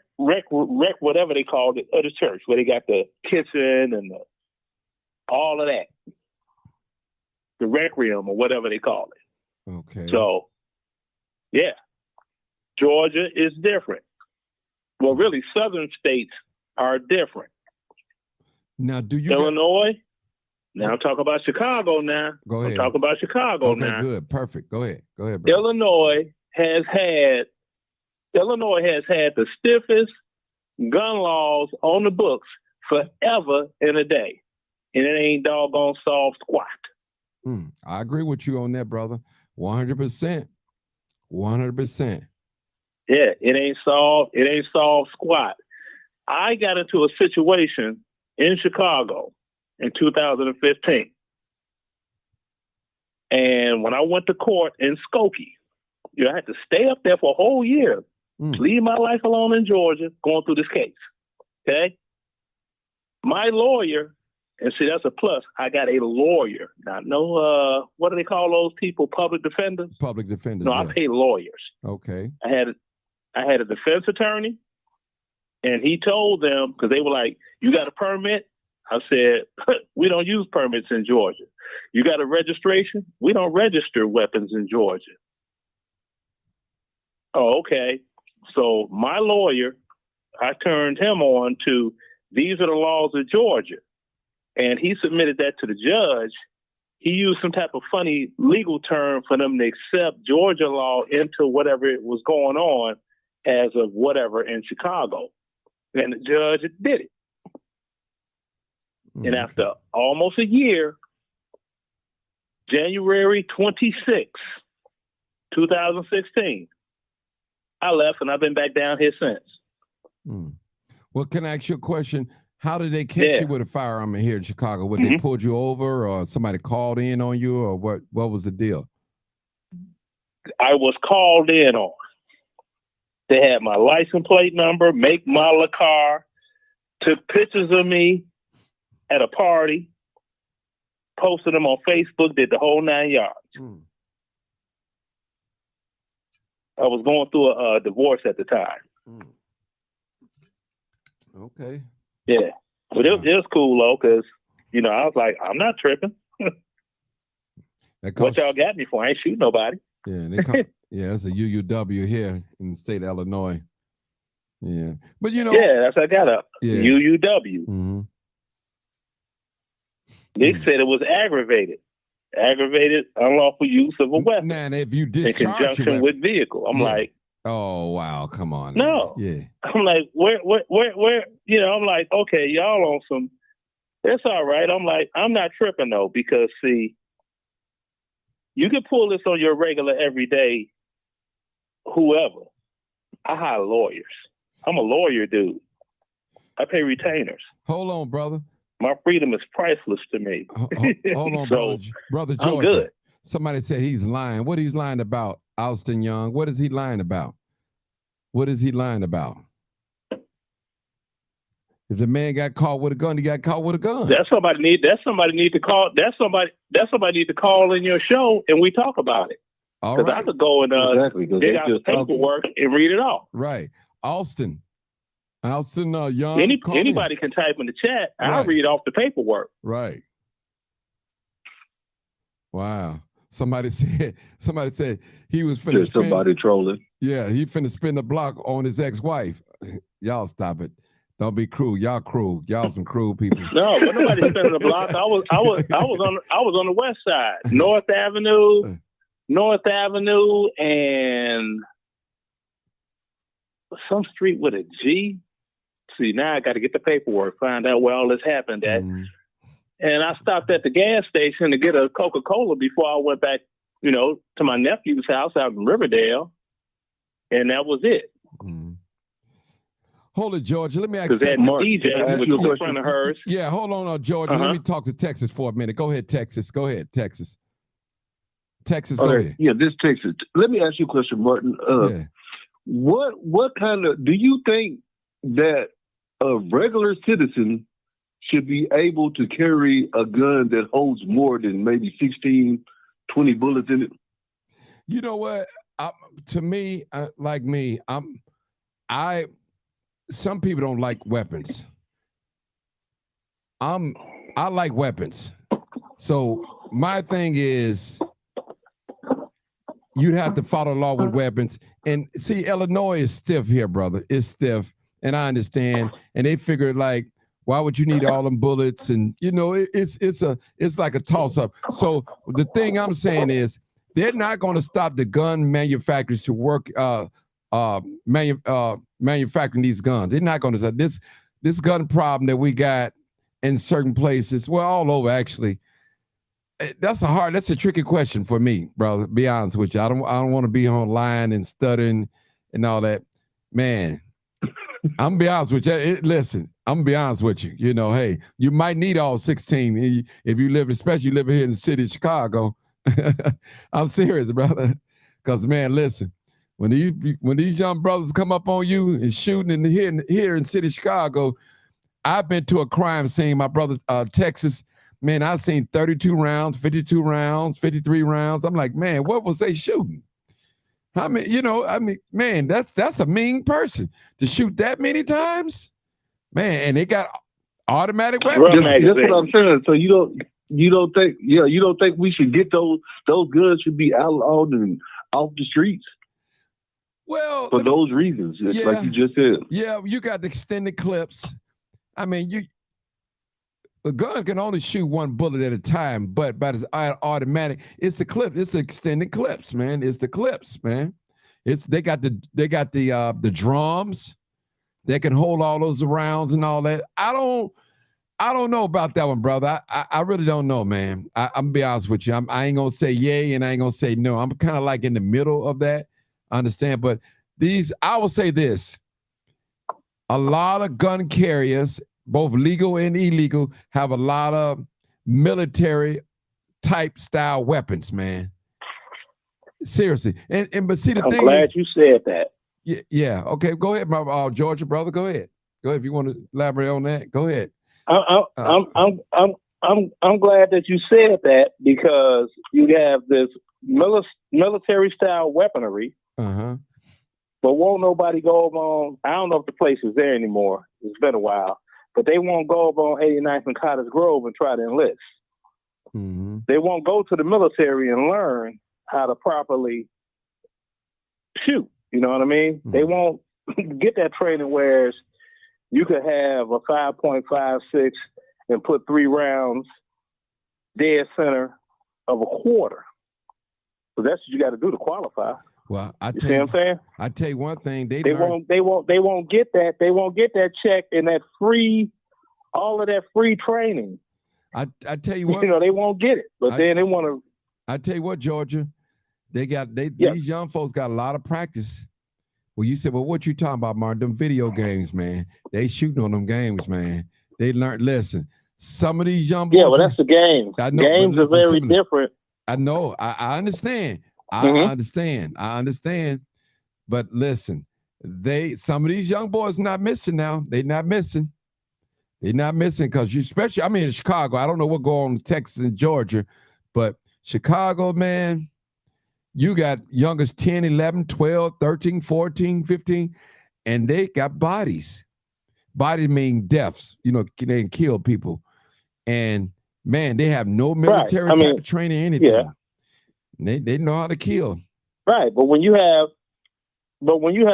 whatever they called it, of the church, where they got the kitchen and all of that, the rec room or whatever they call it. Okay. So, yeah, Georgia is different. Well, really, southern states are different. Now, do you Illinois? Now I'm talking about Chicago now. Go ahead. I'm talking about Chicago okay, now. good, perfect. Go ahead, brother. Illinois has had the stiffest gun laws on the books forever and a day, and it ain't doggone solved squat. I agree with you on that, brother. 100%. 100%. Yeah, it ain't solved. It ain't solved squat. I got into a situation in Chicago in 2015, and when I went to court in Skokie, I had to stay up there for a whole year, leave my life alone in Georgia, going through this case. Okay, my lawyer, and see, that's a plus. I got a lawyer. Not no, what do they call those people? Public defenders. Public defenders. No, yeah. I pay lawyers. Okay. I had a defense attorney, and he told them, because they were like, "You got a permit?" I said, "We don't use permits in Georgia." "You got a registration?" "We don't register weapons in Georgia." "Oh, okay." So my lawyer, I turned him on to, these are the laws of Georgia. And he submitted that to the judge. He used some type of funny legal term for them to accept Georgia law into whatever it was going on as of whatever in Chicago. And the judge did it. And after almost a year, January 26, 2016, I left, and I've been back down here since. Well, can I ask you a question? How did they catch you with a firearm here in Chicago? Would they pulled you over, or somebody called in on you, or what? What was the deal? I was called in on. They had my license plate number, make, model of car, took pictures of me at a party, posted them on Facebook, did the whole 9 yards. I was going through a divorce at the time. Okay. Yeah. But it was cool, though, because, I was like, I'm not tripping. What y'all got me for? I ain't shooting nobody. Yeah, it's a UUW here in the state of Illinois. Yeah. But, Yeah, that's I got a UUW. Mm-hmm. They said it was aggravated unlawful use of a weapon. Man, if you in discharge conjunction with vehicle. I'm like, oh wow, come on. No. Yeah. I'm like, where? I'm like, okay, y'all on some. It's all right. I'm like, I'm not tripping though, because see, you can pull this on your regular everyday whoever. I hire lawyers. I'm a lawyer, dude. I pay retainers. Hold on, brother. My freedom is priceless to me. Hold on, so, brother George. I'm good. Somebody said he's lying. What he's lying about, Alston Young? What is he lying about? What is he lying about? If the man got caught with a gun, he got caught with a gun. Somebody need to call in your show and we talk about it. All Because I right. could go and Exactly. 'cause dig they out the just talking. paperwork and read it off. Right. Austin, young. Anybody can type in the chat. I'll Right. read off the paperwork. Right. Wow. Somebody said he was finna There's spin. somebody trolling. Yeah, he finna spin the block on his ex-wife. Y'all stop it. Don't be cruel. Y'all cruel. Y'all some cruel people. No, but nobody spinning the block. I was on the west side, North Avenue, and some street with a G. See, now I got to get the paperwork, find out where all this happened at. Mhm. And I stopped at the gas station to get a Coca-Cola before I went back, to my nephew's house out in Riverdale. And that was it. Mhm. Hold it, Georgia. Let me ask Because that you. DJ can I ask was you a in question? front of hers. Yeah, hold on, Georgia. Let Uh-huh. me talk to Texas for a minute. Go ahead, Texas. Go ahead, Texas. Texas, go Okay. ahead. Yeah, this Texas. Let me ask you a question, Martin. Yeah. What kind of do you think that a regular citizen should be able to carry a gun that holds more than maybe 16, 20 bullets in it? You know what? To me, like me, some people don't like weapons. I like weapons. So my thing is you'd have to follow the law with weapons. And see, Illinois is stiff here, brother. It's stiff. And I understand. And they figured like, why would you need all them bullets? And it's like a toss-up. So the thing I'm saying is they're not going to stop the gun manufacturers to work manufacturing these guns. They're not going to stop this gun problem that we got in certain places. Well, all over actually. That's a tricky question for me, brother. Be honest with you. I don't want to be online and stuttering and all that. Man, I'm gonna be honest with you. Listen, I'm gonna be honest with you. Hey, you might need all 16 if you live, especially you live here in the city of Chicago. I'm serious, brother. Because man, listen, when these young brothers come up on you and shooting here in the city of Chicago, I've been to a crime scene, my brother, Texas. Man, I've seen 32 rounds, 52 rounds, 53 rounds. I'm like, man, what was they shooting? Man, that's a mean person to shoot that many times. Man, and they got automatic weapons. That's what I'm saying. So you don't think we should get those guns should be outlawed and off the streets? Well, for those reasons, like you just said. Yeah, you got the extended clips. I mean, a gun can only shoot one bullet at a time, but it's automatic. It's the clip. It's the extended clips, man. It's the clips, man. They got the drums that can hold all those rounds and all that. I don't know about that one, brother. I really don't know, man. I'm gonna be honest with you. I ain't gonna say yay and I ain't gonna say no. I'm kind of like in the middle of that. I understand, but I will say this: a lot of gun carriers, both legal and illegal, have a lot of military type style weapons, man. Seriously. But see, the thing I'm glad you said that. Yeah. Okay. Go ahead, my Georgia brother. Go ahead. If you want to elaborate on that. Go ahead. I'm glad that you said that because you have this military style weaponry. Uh-huh. But won't nobody go up on, I don't know if the place is there anymore. It's been a while. But they won't go up on 89th and Cottage Grove and try to enlist. Mm-hmm. They won't go to the military and learn how to properly shoot. You know what I mean? Mm-hmm. They won't get that training where you could have a 5.56 and put 3 rounds dead center of a quarter. So that's what you got to do to qualify. Well, you see what I'm saying? I tell you one thing, they won't get that. They won't get that check and that free, all of that free training. I tell you what, they won't get it. But then they want to. I tell you what, Georgia, these young folks got a lot of practice. Well, you said, well, what you talking about, Martin? Them video games, man. They shooting on them games, man. They learned. Listen, some of these young boys. Yeah, well, that's the game. Games are very different. I know. I understand. I understand. But listen, some of these young boys not missing now. They're not missing because especially, I mean, in Chicago, I don't know what goes on in Texas and Georgia, but Chicago, man, You got youngest 10, 11, 12, 13, 14, 15, and they got bodies. Bodies mean deaths. They kill people. And man, they have no military type of training, anything. Yeah. They know how to kill. Right. But when you have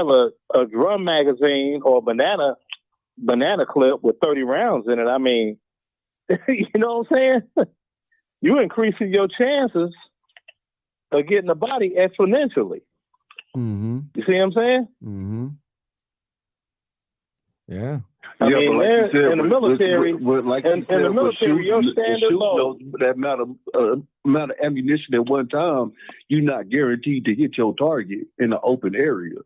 a drum magazine or a banana clip with 30 rounds in it, I mean, you know what I'm saying? You're increasing your chances of getting a body exponentially. Mm-hmm. You see what I'm saying? Mm-hmm. Yeah. I mean, like you said, in the military, your standard load. That amount of ammunition at one time, you're not guaranteed to hit your target in an open area.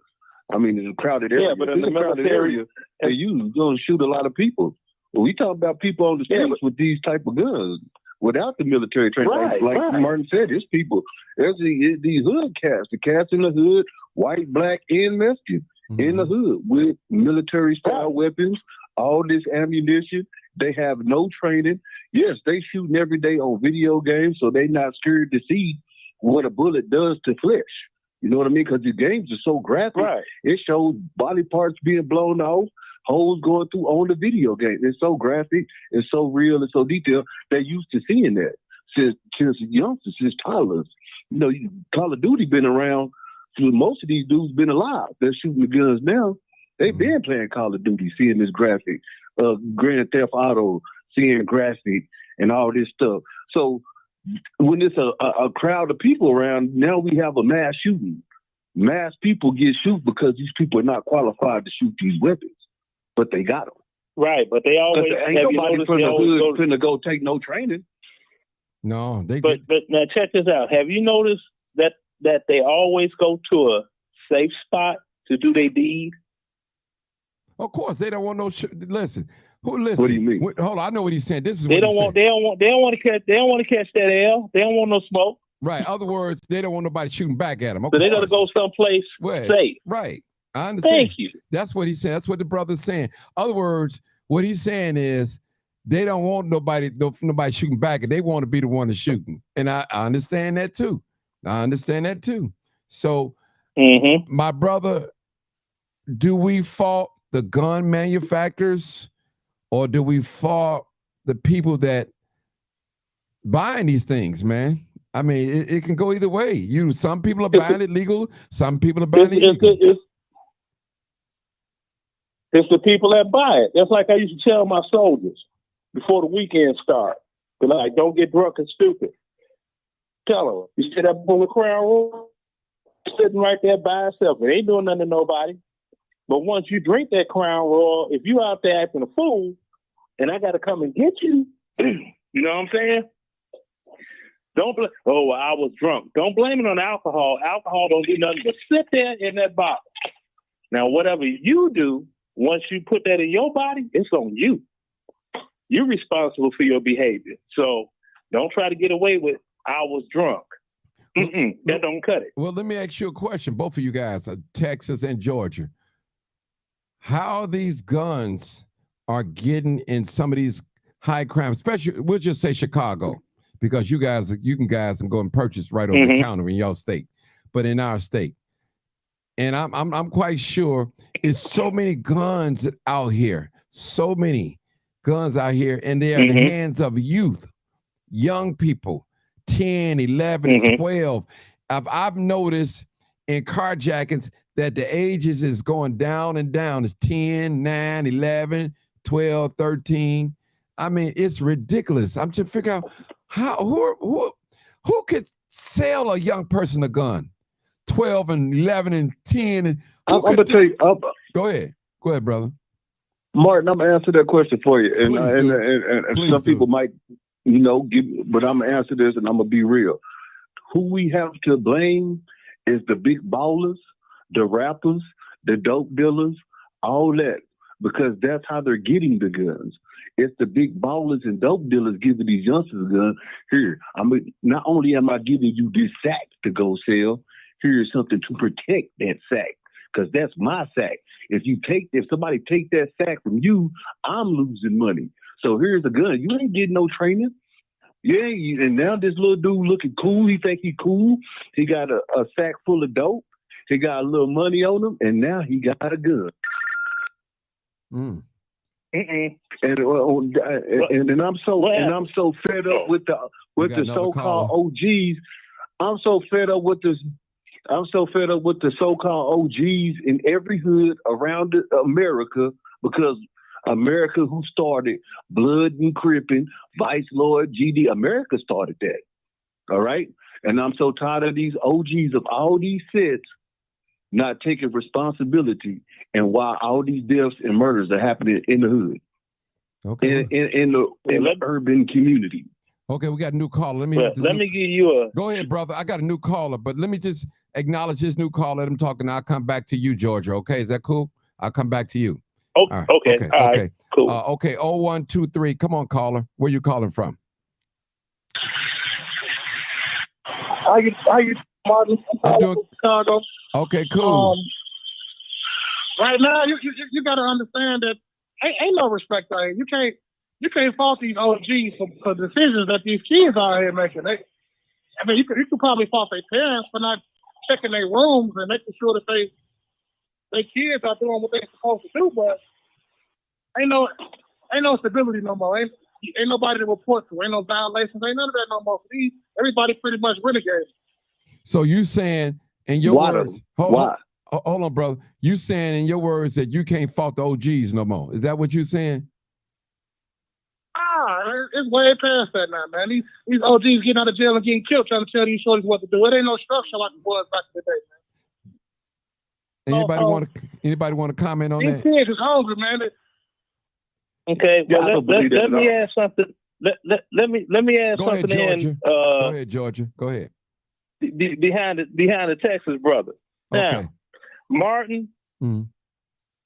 I mean, in a crowded area. Yeah, but in the military, you're going to shoot a lot of people. Well, we talk about people on the streets with these type of guns. Without the military training, like Martin said, there's people. There's these hood cats, the cats in the hood, white, black, and Mexican, in the hood with military-style weapons, all this ammunition. They have no training. Yes, they shooting every day on video games, so they're not scared to see what a bullet does to flesh. You know what I mean? Because the games are so graphic. Right. It shows body parts being blown off, holes going through on the video game. It's so graphic, it's so real, it's so detailed. They're used to seeing that since youngsters, since toddlers. Call of Duty been around. So most of these dudes been alive. They're shooting the guns now. They've been playing Call of Duty, seeing this graphic, Grand Theft Auto, seeing graphic and all this stuff. So when it's a crowd of people around, now we have a mass shooting. Mass people get shot because these people are not qualified to shoot these weapons, but they got them. Right, but they always ain't nobody from the hood finna go take no training. No, But now check this out. Have you noticed that they always go to a safe spot to do their deed? Of course, they don't want no. Listen. Listen. What do you mean? Hold on, I know what he's saying. This is they what don't want. They don't want to catch that L. They don't want no smoke. Right. Other words, they don't want nobody shooting back at them. So they got to go someplace safe. Right. I understand. Thank you. That's what he said. That's what the brother's saying. Other words, what he's saying is they don't want nobody shooting back, and they want to be the one that's shooting. And I understand that too. So, my brother, do we fault the gun manufacturers, or do we fault the people that buying these things, man? I mean, it can go either way. Some people are buying it legal, some people are buying it illegal. It's the people that buy it. That's like I used to tell my soldiers before the weekend starts. They're like, don't get drunk and stupid. Tell them, you sit up on the Crown Royal, sitting right there by itself. It ain't doing nothing to nobody. But once you drink that Crown Royal, if you out there acting a fool, and I got to come and get you, you know what I'm saying? Don't blame. Oh, well, I was drunk. Don't blame it on alcohol. Alcohol don't do nothing but sit there in that bottle. Now, whatever you do, once you put that in your body, it's on you. You're responsible for your behavior. So don't try to get away with, I was drunk. That don't cut it. Well, let me ask you a question, both of you guys, Texas and Georgia. How these guns are getting in some of these high crime, especially, we'll just say Chicago, because you guys can go and purchase right over the counter in your state, but in our state. And I'm quite sure it's so many guns out here, and they're in the hands of youth, young people, 10, 11, 12. I've noticed in carjackings that the ages is going down and down. It's 10, 9, 11, 12, 13. I mean, it's ridiculous. I'm just figuring out who could sell a young person a gun? 12 and 11 and 10. And I'm going to tell you. Go ahead, brother. Martin, I'm going to answer that question for you. And some people might, but I'm going to answer this and I'm going to be real. Who we have to blame is the big ballers, the rappers, the dope dealers, all that, because that's how they're getting the guns. It's the big ballers and dope dealers giving these youngsters a gun. Here, not only am I giving you this sack to go sell, here's something to protect that sack, because that's my sack. If somebody take that sack from you, I'm losing money. So here's a gun. You ain't getting no training. Yeah, and now this little dude looking cool. He think he cool. He got a sack full of dope. He got a little money on him, and now he got a gun. Mm. Mm-mm. And I'm so fed up with the so-called OGs. I'm so fed up with the so-called OGs in every hood around America, because America, who started Blood and Crippin', Vice Lord, GD, America started that. All right? And I'm so tired of these OGs of all these sets not taking responsibility, and why all these deaths and murders are happening in the hood. Okay. In the urban community. Okay, we got a new caller. Let me give you a. Go ahead, brother. I got a new caller, but let me just acknowledge this new caller. Let him talk, and I'll come back to you, Georgia. Okay, is that cool? I'll come back to you. Oh, all right. Okay. All right. Cool. Okay. 0123. Come on, caller. Where you calling from? How you, Martin? I'm doing Chicago. Okay, cool. Right now, you got to understand that ain't no respect out here. You can't fault these OGs for decisions that these kids out here making. You could probably fault their parents for not checking their rooms and making sure that their kids are doing what they're supposed to do, but ain't no stability no more. Ain't nobody to report to. Ain't no violations. Ain't none of that no more. Everybody pretty much renegade. So you saying in your words, why? Hold on, brother. You saying in your words that you can't fault the OGs no more. Is that what you saying? It's way past that now, man. These OGs getting out of jail and getting killed trying to tell these shorties what to do. It ain't no structure like it was back in the day, man. Anybody want to comment on that? These kids is hungry, man. Okay, well, let me add something. Let me add something in. Go ahead, Georgia. Go ahead. Behind the Texas brother. Now, okay. Martin,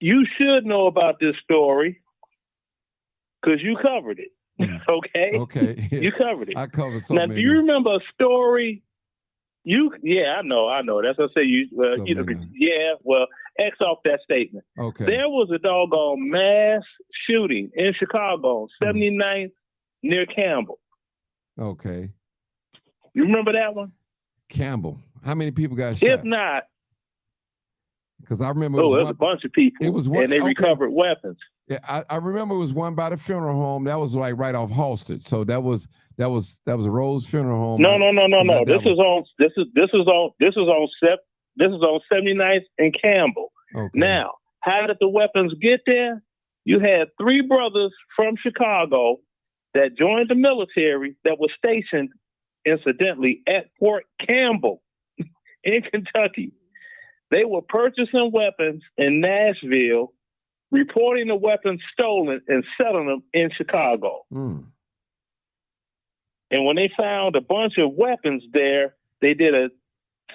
you should know about this story because you covered it. Okay. Okay. You covered it. I covered so now, many. do you remember a story? I know. That's what I say. X off that statement. Okay. There was a doggone mass shooting in Chicago, 79th near Campbell. Okay. You remember that one? Campbell. How many people got shot? If not, because I remember it was a bunch of people. It was one, and they recovered weapons. Yeah, I remember it was one by the funeral home. That was like right off Halsted. So that was Rose Funeral Home. No. This is on 79th and Campbell. Okay. Now, how did the weapons get there? You had three brothers from Chicago that joined the military that was stationed, incidentally, at Fort Campbell in Kentucky. They were purchasing weapons in Nashville, reporting the weapons stolen, and selling them in Chicago. And when they found a bunch of weapons there, they did a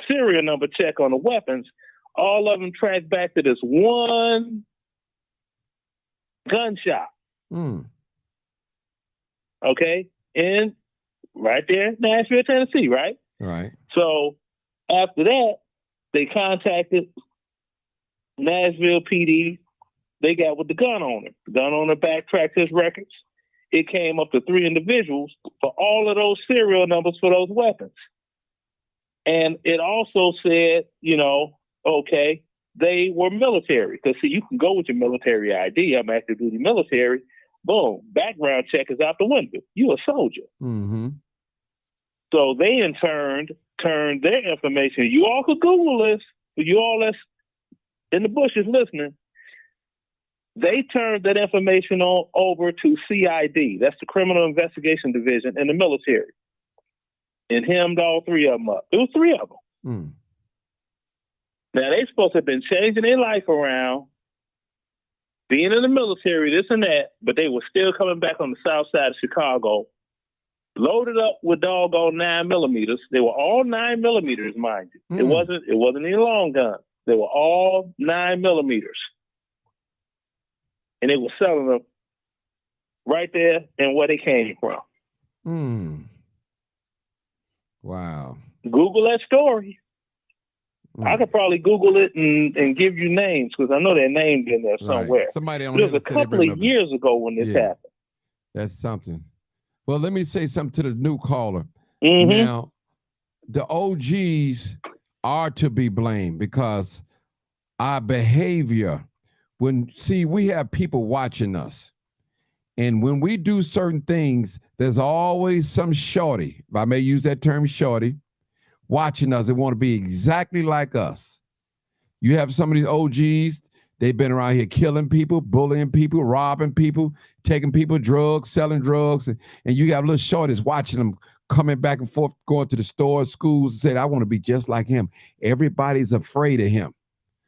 serial number check on the weapons. All of them tracked back to this one gun shop. Okay? And right there, Nashville, Tennessee, right? Right. So after that, they contacted Nashville PD. They got with the gun owner. The gun owner backtracked his records. It came up to 3 individuals for all of those serial numbers for those weapons. And it also said, okay, they were military. Because, see, you can go with your military ID. I'm active duty military. Boom. Background check is out the window. You're a soldier. So they, in turn, turned their information. You all could Google this. For you all that's in the bushes listening. They turned that information over to CID. That's the Criminal Investigation Division in the military. And hemmed all 3 of them up. It was 3 of them. Now, they supposed to have been changing their life around, being in the military, this and that, but they were still coming back on the south side of Chicago, loaded up with doggone 9mm. They were all 9mm, mind you. It wasn't any long guns. They were all 9mm. And they were selling them right there and where they came from. Wow. Google that story. I could probably Google it and give you names because I know they're named in there somewhere. Somebody on it was a couple of years ago when this happened. That's something. Well, let me say something to the new caller. Mm-hmm. Now, the OGs are to be blamed because our behavior, we have people watching us. And when we do certain things, there's always some shorty, if I may use that term shorty, watching us and want to be exactly like us. You have some of these OGs, they've been around here killing people, bullying people, robbing people, taking people drugs, selling drugs. And you got little shorties watching them coming back and forth, going to the stores, schools, and saying, I want to be just like him. Everybody's afraid of him.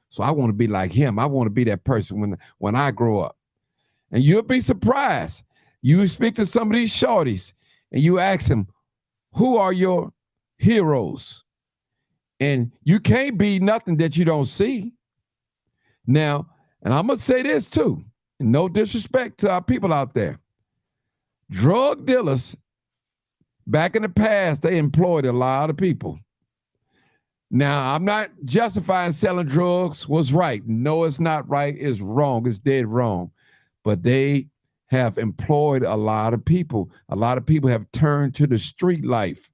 So I want to be like him. I want to be that person when I grow up. And you'll be surprised. You speak to some of these shorties and you ask them, who are your heroes? And you can't be nothing that you don't see. Now, and I'm going to say this too, no disrespect to our people out there. Drug dealers, back in the past, they employed a lot of people. Now, I'm not justifying selling drugs was right. No, it's not right. It's wrong. It's dead wrong. But they have employed a lot of people. A lot of people have turned to the street life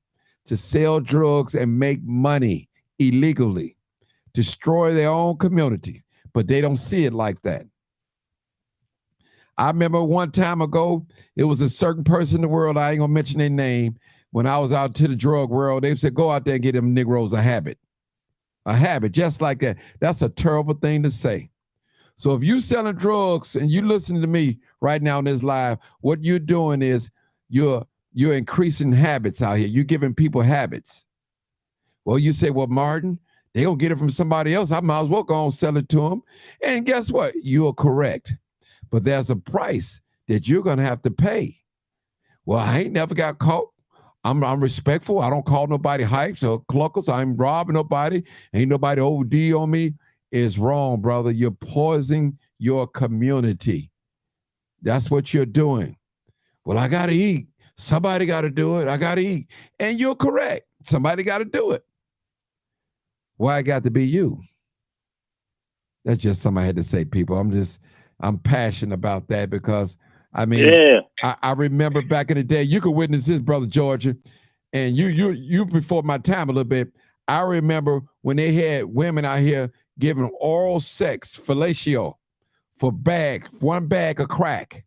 to sell drugs and make money illegally, destroy their own community, but they don't see it like that. I remember one time ago, it was a certain person in the world, I ain't gonna mention their name, when I was out to the drug world, they said, go out there and get them Negroes a habit, just like that. That's a terrible thing to say. So if you selling drugs and you listening to me right now in this live, what you're doing is you're increasing habits out here. You're giving people habits. Well, you say, well, Martin, they gonna get it from somebody else. I might as well go and sell it to them. And guess what? You're correct. But there's a price that you're gonna have to pay. Well, I ain't never got caught. I'm respectful. I don't call nobody hypes or cluckers. I ain't robbing nobody. Ain't nobody OD on me. Is wrong, brother. You're poisoning your community. That's what you're doing. Well, I got to eat. Somebody got to do it. I got to eat. And you're correct. Somebody got to do it. Why it got to be you? That's just something I had to say, people. I'm passionate about that because, I mean, yeah. I remember back in the day, you could witness this, Brother Georgia, and you before my time a little bit. I remember when they had women out here giving oral sex, fellatio, for one bag of crack.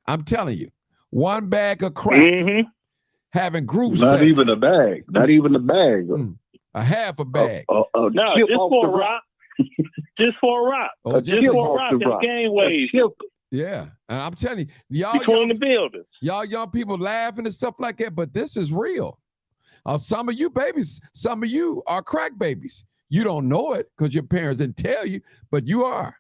I'm telling you, one bag of crack, having group sex. Not even a bag. A half a bag. No, just for a rock. Just for a rock. Just for a rock. That's game wage. Yeah, and I'm telling you, y'all between the buildings. Y'all young people laughing and stuff like that, but this is real. Some of you babies, some of you are crack babies. You don't know it because your parents didn't tell you, but you are.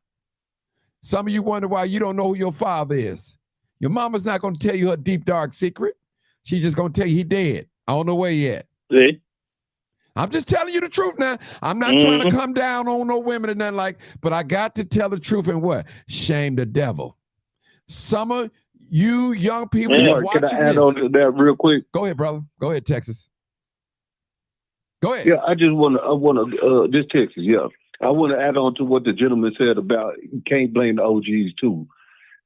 Some of you wonder why you don't know who your father is. Your mama's not going to tell you her deep, dark secret. She's just going to tell you he dead. I don't know where he at. See? I'm just telling you the truth now. I'm not trying to come down on no women or nothing like, but I got to tell the truth and what? Shame the devil. Some of you young people watching can I add on to that real quick? Go ahead, brother. Go ahead, Texas. Go ahead. Yeah, I want to, this Texas, yeah. I want to add on to what the gentleman said about you can't blame the OGs too.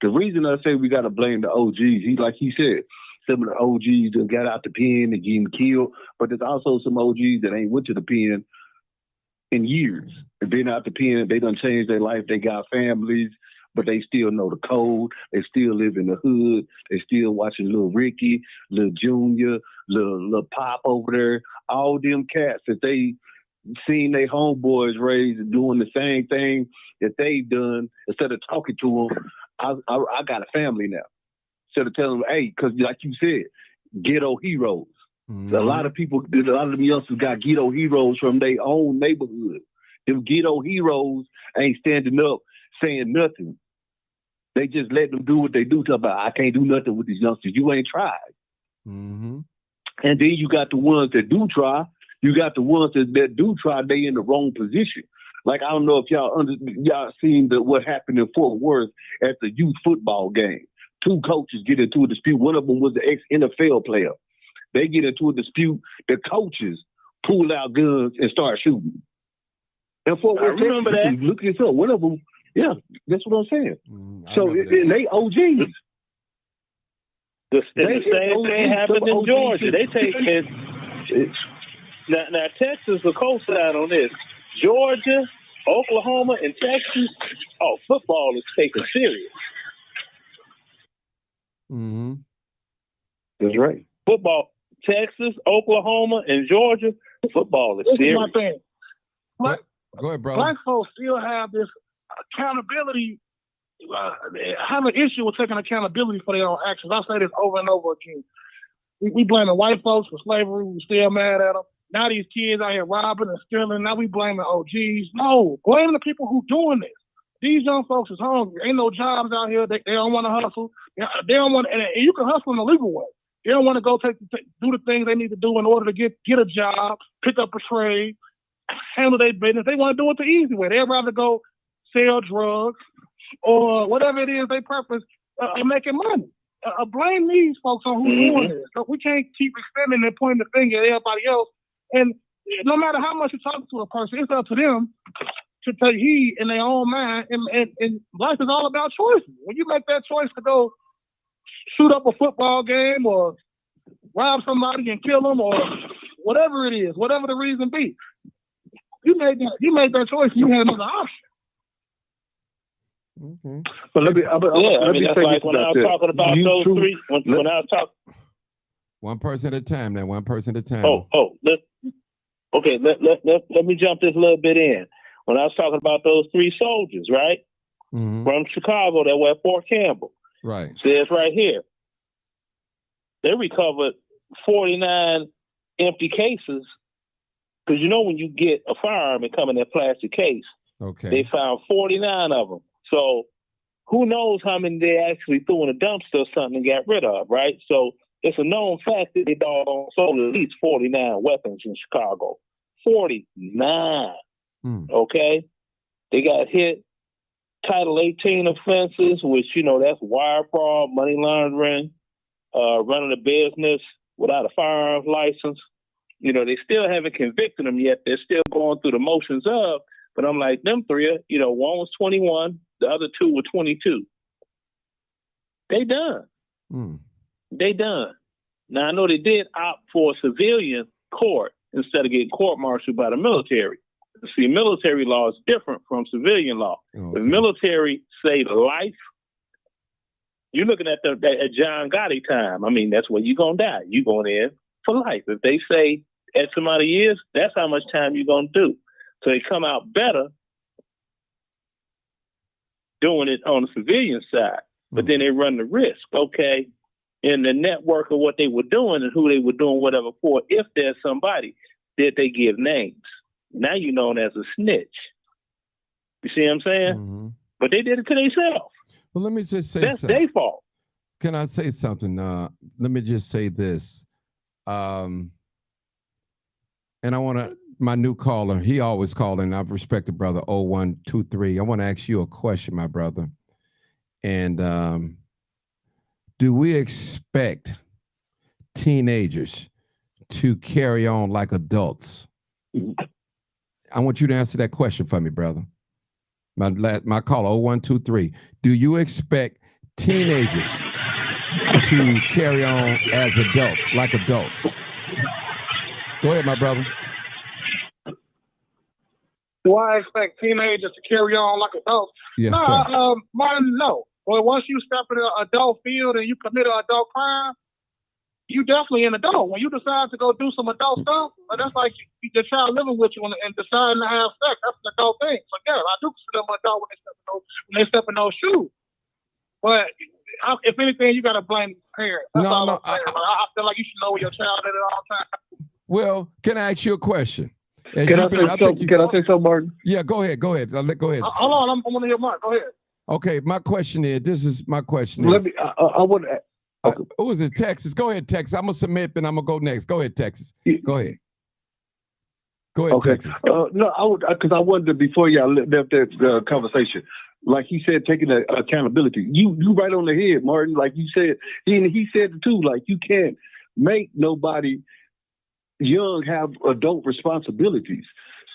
The reason I say we got to blame the OGs, like he said, some of the OGs that got out the pen and getting killed, but there's also some OGs that ain't went to the pen in years. They've been out the pen, they done changed their life, they got families, but they still know the code. They still live in the hood. They still watching Lil Ricky, Lil Junior, Lil Pop over there. All them cats that they seen their homeboys raised doing the same thing that they done. Instead of talking to them, I got a family now. Instead of telling them, hey, because like you said, ghetto heroes. A lot of them youngsters got ghetto heroes from their own neighborhood. Them ghetto heroes ain't standing up saying nothing. They just let them do what they do. Talk about, I can't do nothing with these youngsters. You ain't tried. And then you got the ones that do try. You got the ones that do try. They in the wrong position. Like, I don't know if y'all seen what happened in Fort Worth at the youth football game. Two coaches get into a dispute. One of them was the ex-NFL player. They get into a dispute. The coaches pull out guns and start shooting. And Fort Worth, remember that? Look this up. One of them. Yeah, that's what I'm saying. So and they OGs. The same thing happened in Georgia. They take it. Now Texas will co-sign on this. Georgia, Oklahoma, and Texas. Oh, football is taken serious. Mm-hmm. That's right. Football, Texas, Oklahoma, and Georgia. Football is This serious. is my thing. Go ahead, brother. Black folks still have this accountability. Have an issue with taking accountability for their own actions. I say this over and over again. We blaming white folks for slavery. We still mad at them. Now these kids out here robbing and stealing. Now we blaming OGs. No, blame the people who doing this. These young folks is hungry. Ain't no jobs out here. They don't want to hustle. They don't want, and you can hustle in a legal way. They don't want to go do the things they need to do in order to get a job, pick up a trade, handle their business. They want to do it the easy way. They'd rather go sell drugs or whatever it is they purpose and making money. Blame these folks on who's doing this. So we can't keep extending and pointing the finger at everybody else. And no matter how much you talk to a person, it's up to them to take heed in their own mind. And life is all about choices. When you make that choice to go shoot up a football game or rob somebody and kill them or whatever it is, whatever the reason be, you made that choice. You had another option. Okay. But let me that's like when I was talking about those three. When I was talking, one person at a time. Now, one person at a time. Let me jump this a little bit in. When I was talking about those three soldiers, right, from Chicago that were at Fort Campbell, right, says right here, they recovered 49 empty cases. Because you know when you get a firearm and come in that plastic case, okay, they found 49 of them. So who knows how many they actually threw in a dumpster or something and got rid of, right? So it's a known fact that they sold at least 49 weapons in Chicago. 49. Okay? They got hit Title 18 offenses, which, that's wire fraud, money laundering, running a business without a firearms license. They still haven't convicted them yet. They're still going through the motions of, but I'm like, them three, one was 21, the other two were 22. They done. They done. Now, I know they did opt for a civilian court instead of getting court-martialed by the military. See, military law is different from civilian law. Okay. The military say life. You're looking at John Gotti time. I mean, that's where you're going to die. You're going in for life. If they say X amount of years, that's how much time you're going to do. So they come out better doing it on the civilian side. But then they run the risk, okay, in the network of what they were doing and who they were doing whatever for, if there's somebody that they give names. Now you're known as a snitch. You see what I'm saying? But they did it to themselves. Well, let me just say that's their fault. Can I say something? Let me just say this. And I want to, my new caller, he always called in. I've respected brother 0123. I want to ask you a question, my brother. And do we expect teenagers to carry on like adults? I want you to answer that question for me, brother. My caller 0123. Do you expect teenagers to carry on as adults, like adults? Go ahead, my brother. Do I expect teenagers to carry on like adults? Yes, sir. Martin, no. Well, once you step in an adult field and you commit an adult crime, you definitely an adult. When you decide to go do some adult stuff, that's like your child living with you and deciding to have sex. That's an adult thing. So yeah, I do consider them an adult when they step in those shoes. But if anything, you got to blame the parents. That's all I'm saying. I feel like you should know where your child is at all times. Well, can I ask you a question? Can I say something, Martin? Yeah, go ahead. Go ahead. Hold on, I'm on your mic. Go ahead. Okay, my question is, I want to. Okay. Who is it? Texas. Go ahead, Texas. I'm gonna submit, and I'm gonna go next. Go ahead, Texas. Go ahead. Go ahead, okay. Texas. No, because I wanted to, before y'all left that conversation, like he said, taking the accountability. You right on the head, Martin. Like you said, he said it too. Like you can't make nobody young have adult responsibilities.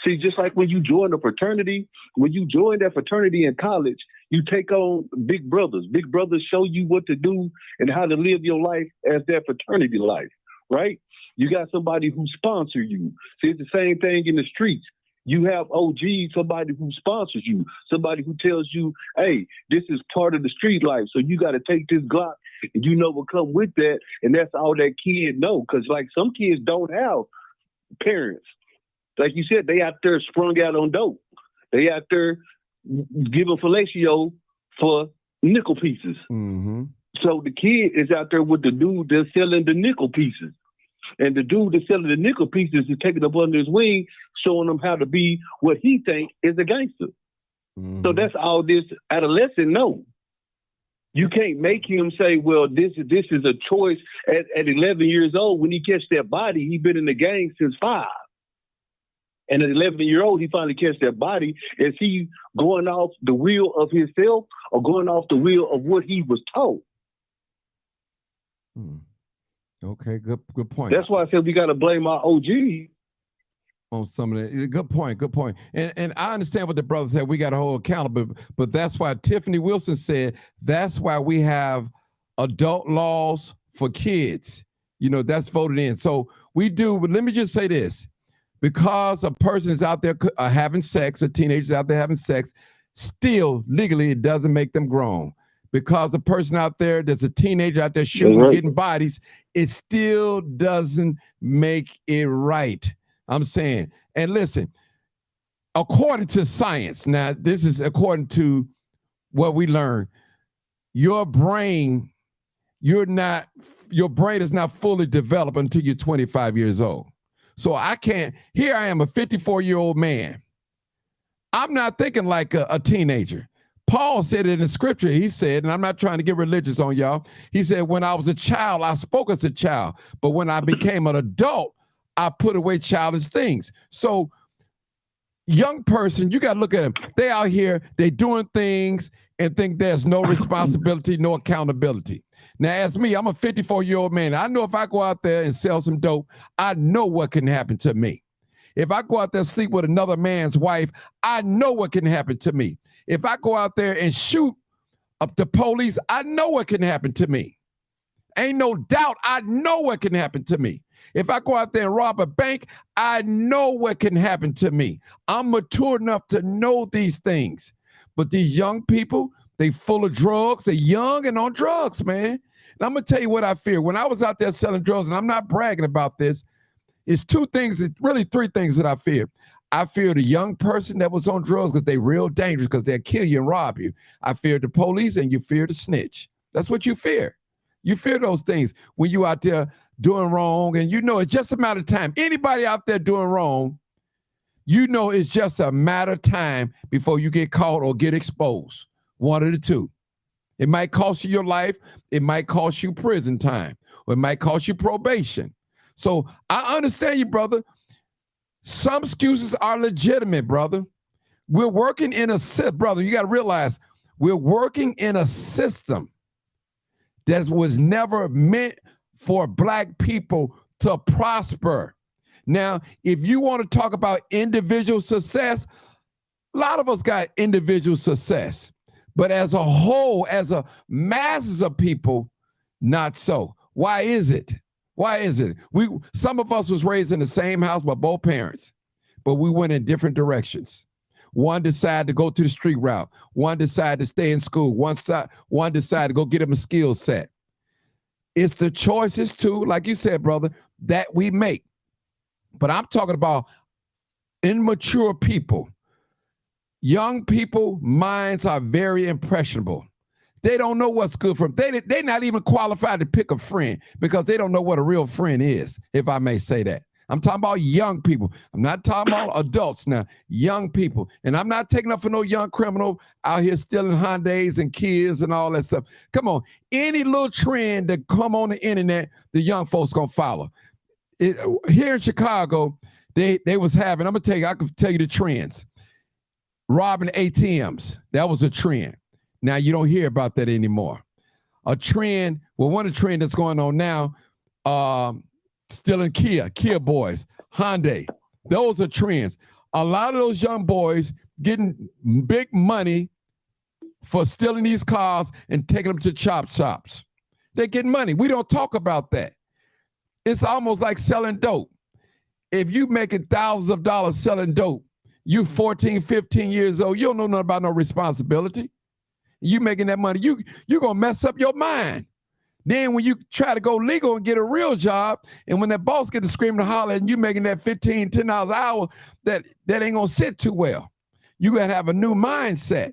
See, just like when you join a fraternity, when you join that fraternity in college, You take on big brothers. Big brothers show you what to do and how to live your life as their fraternity life, right? You got somebody who sponsor you. See, it's the same thing in the streets. You have OGs, somebody who sponsors you, somebody who tells you, hey, this is part of the street life, so you got to take this Glock, and you know what come with that, and that's all that kid know. Because, like, some kids don't have parents. Like you said, they out there sprung out on dope. They out there giving fellatio for nickel pieces. Mm-hmm. So the kid is out there with the dude that's selling the nickel pieces. And the dude that's selling the nickel pieces is taking up under his wing, showing him how to be what he think is a gangster. Mm-hmm. So that's all this adolescent know. You can't make him say, well, this is a choice at 11 years old. When he catch that body, he been in the gang since 5. And at 11-year-old, he finally catch that body. Is he going off the wheel of himself or going off the wheel of what he was told? Okay, good point. That's why I said we got to blame our OG on some of that. Good point. And I understand what the brother said. We got to hold accountable, but that's why Tiffany Wilson said that's why we have adult laws for kids. You know, that's voted in. So we do, but let me just say this. Because a person is out there having sex, a teenager's out there having sex, still legally it doesn't make them grown. Because a person out there that's a teenager out there shooting, getting bodies, it still doesn't make it right. I'm saying, and listen, according to science, now this is according to what we learned, your brain is not fully developed until you're 25 years old. So here I am, a 54-year-old man. I'm not thinking like a teenager. Paul said it in scripture. He said, and I'm not trying to get religious on y'all. He said, when I was a child, I spoke as a child. But when I became an adult, I put away childish things. So young person, you got to look at them. They out here, they doing things and think there's no responsibility, no accountability. Now, as me, I'm a 54-year-old man. I know if I go out there and sell some dope, I know what can happen to me. If I go out there and sleep with another man's wife, I know what can happen to me. If I go out there and shoot up the police, I know what can happen to me. Ain't no doubt, I know what can happen to me. If I go out there and rob a bank, I know what can happen to me. I'm mature enough to know these things. But these young people, they full of drugs. They're young and on drugs, man. And I'm going to tell you what I fear. When I was out there selling drugs, and I'm not bragging about this, it's three things that I fear. I fear the young person that was on drugs because they're real dangerous because they'll kill you and rob you. I fear the police and you fear the snitch. That's what you fear. You fear those things when you out there doing wrong, and you know it's just a matter of time. Anybody out there doing wrong, you know it's just a matter of time before you get caught or get exposed. One of the two. It might cost you your life. It might cost you prison time. Or it might cost you probation. So I understand you, brother. Some excuses are legitimate, brother. We're working in a system, brother. You got to realize we're working in a system that was never meant for black people to prosper. Now, if you want to talk about individual success, a lot of us got individual success. But as a whole, as a masses of people, not so. Why is it? Why is it? Some of us was raised in the same house by both parents, but we went in different directions. One decided to go to the street route. One decided to stay in school. One decided to go get him a skill set. It's the choices too, like you said, brother, that we make. But I'm talking about immature people. Young people, minds are very impressionable. They don't know what's good for them. They're not even qualified to pick a friend because they don't know what a real friend is, if I may say that. I'm talking about young people. I'm not talking about adults now, young people. And I'm not taking up for no young criminal out here stealing Hyundais and Kias and all that stuff. Come on. Any little trend that come on the internet, the young folks going to follow. Here in Chicago, they was having, I can tell you the trends. Robbing ATMs. That was a trend. Now you don't hear about that anymore. A trend, one of the trends that's going on now, stealing Kia boys, Hyundai. Those are trends. A lot of those young boys getting big money for stealing these cars and taking them to chop shops. They're getting money. We don't talk about that. It's almost like selling dope. If you making thousands of dollars selling dope, you 14, 15 years old, you don't know nothing about no responsibility. You making that money, you're going to mess up your mind. Then when you try to go legal and get a real job, and when that boss gets to scream and holler and you making that $15, $10 an hour, that ain't going to sit too well. You got to have a new mindset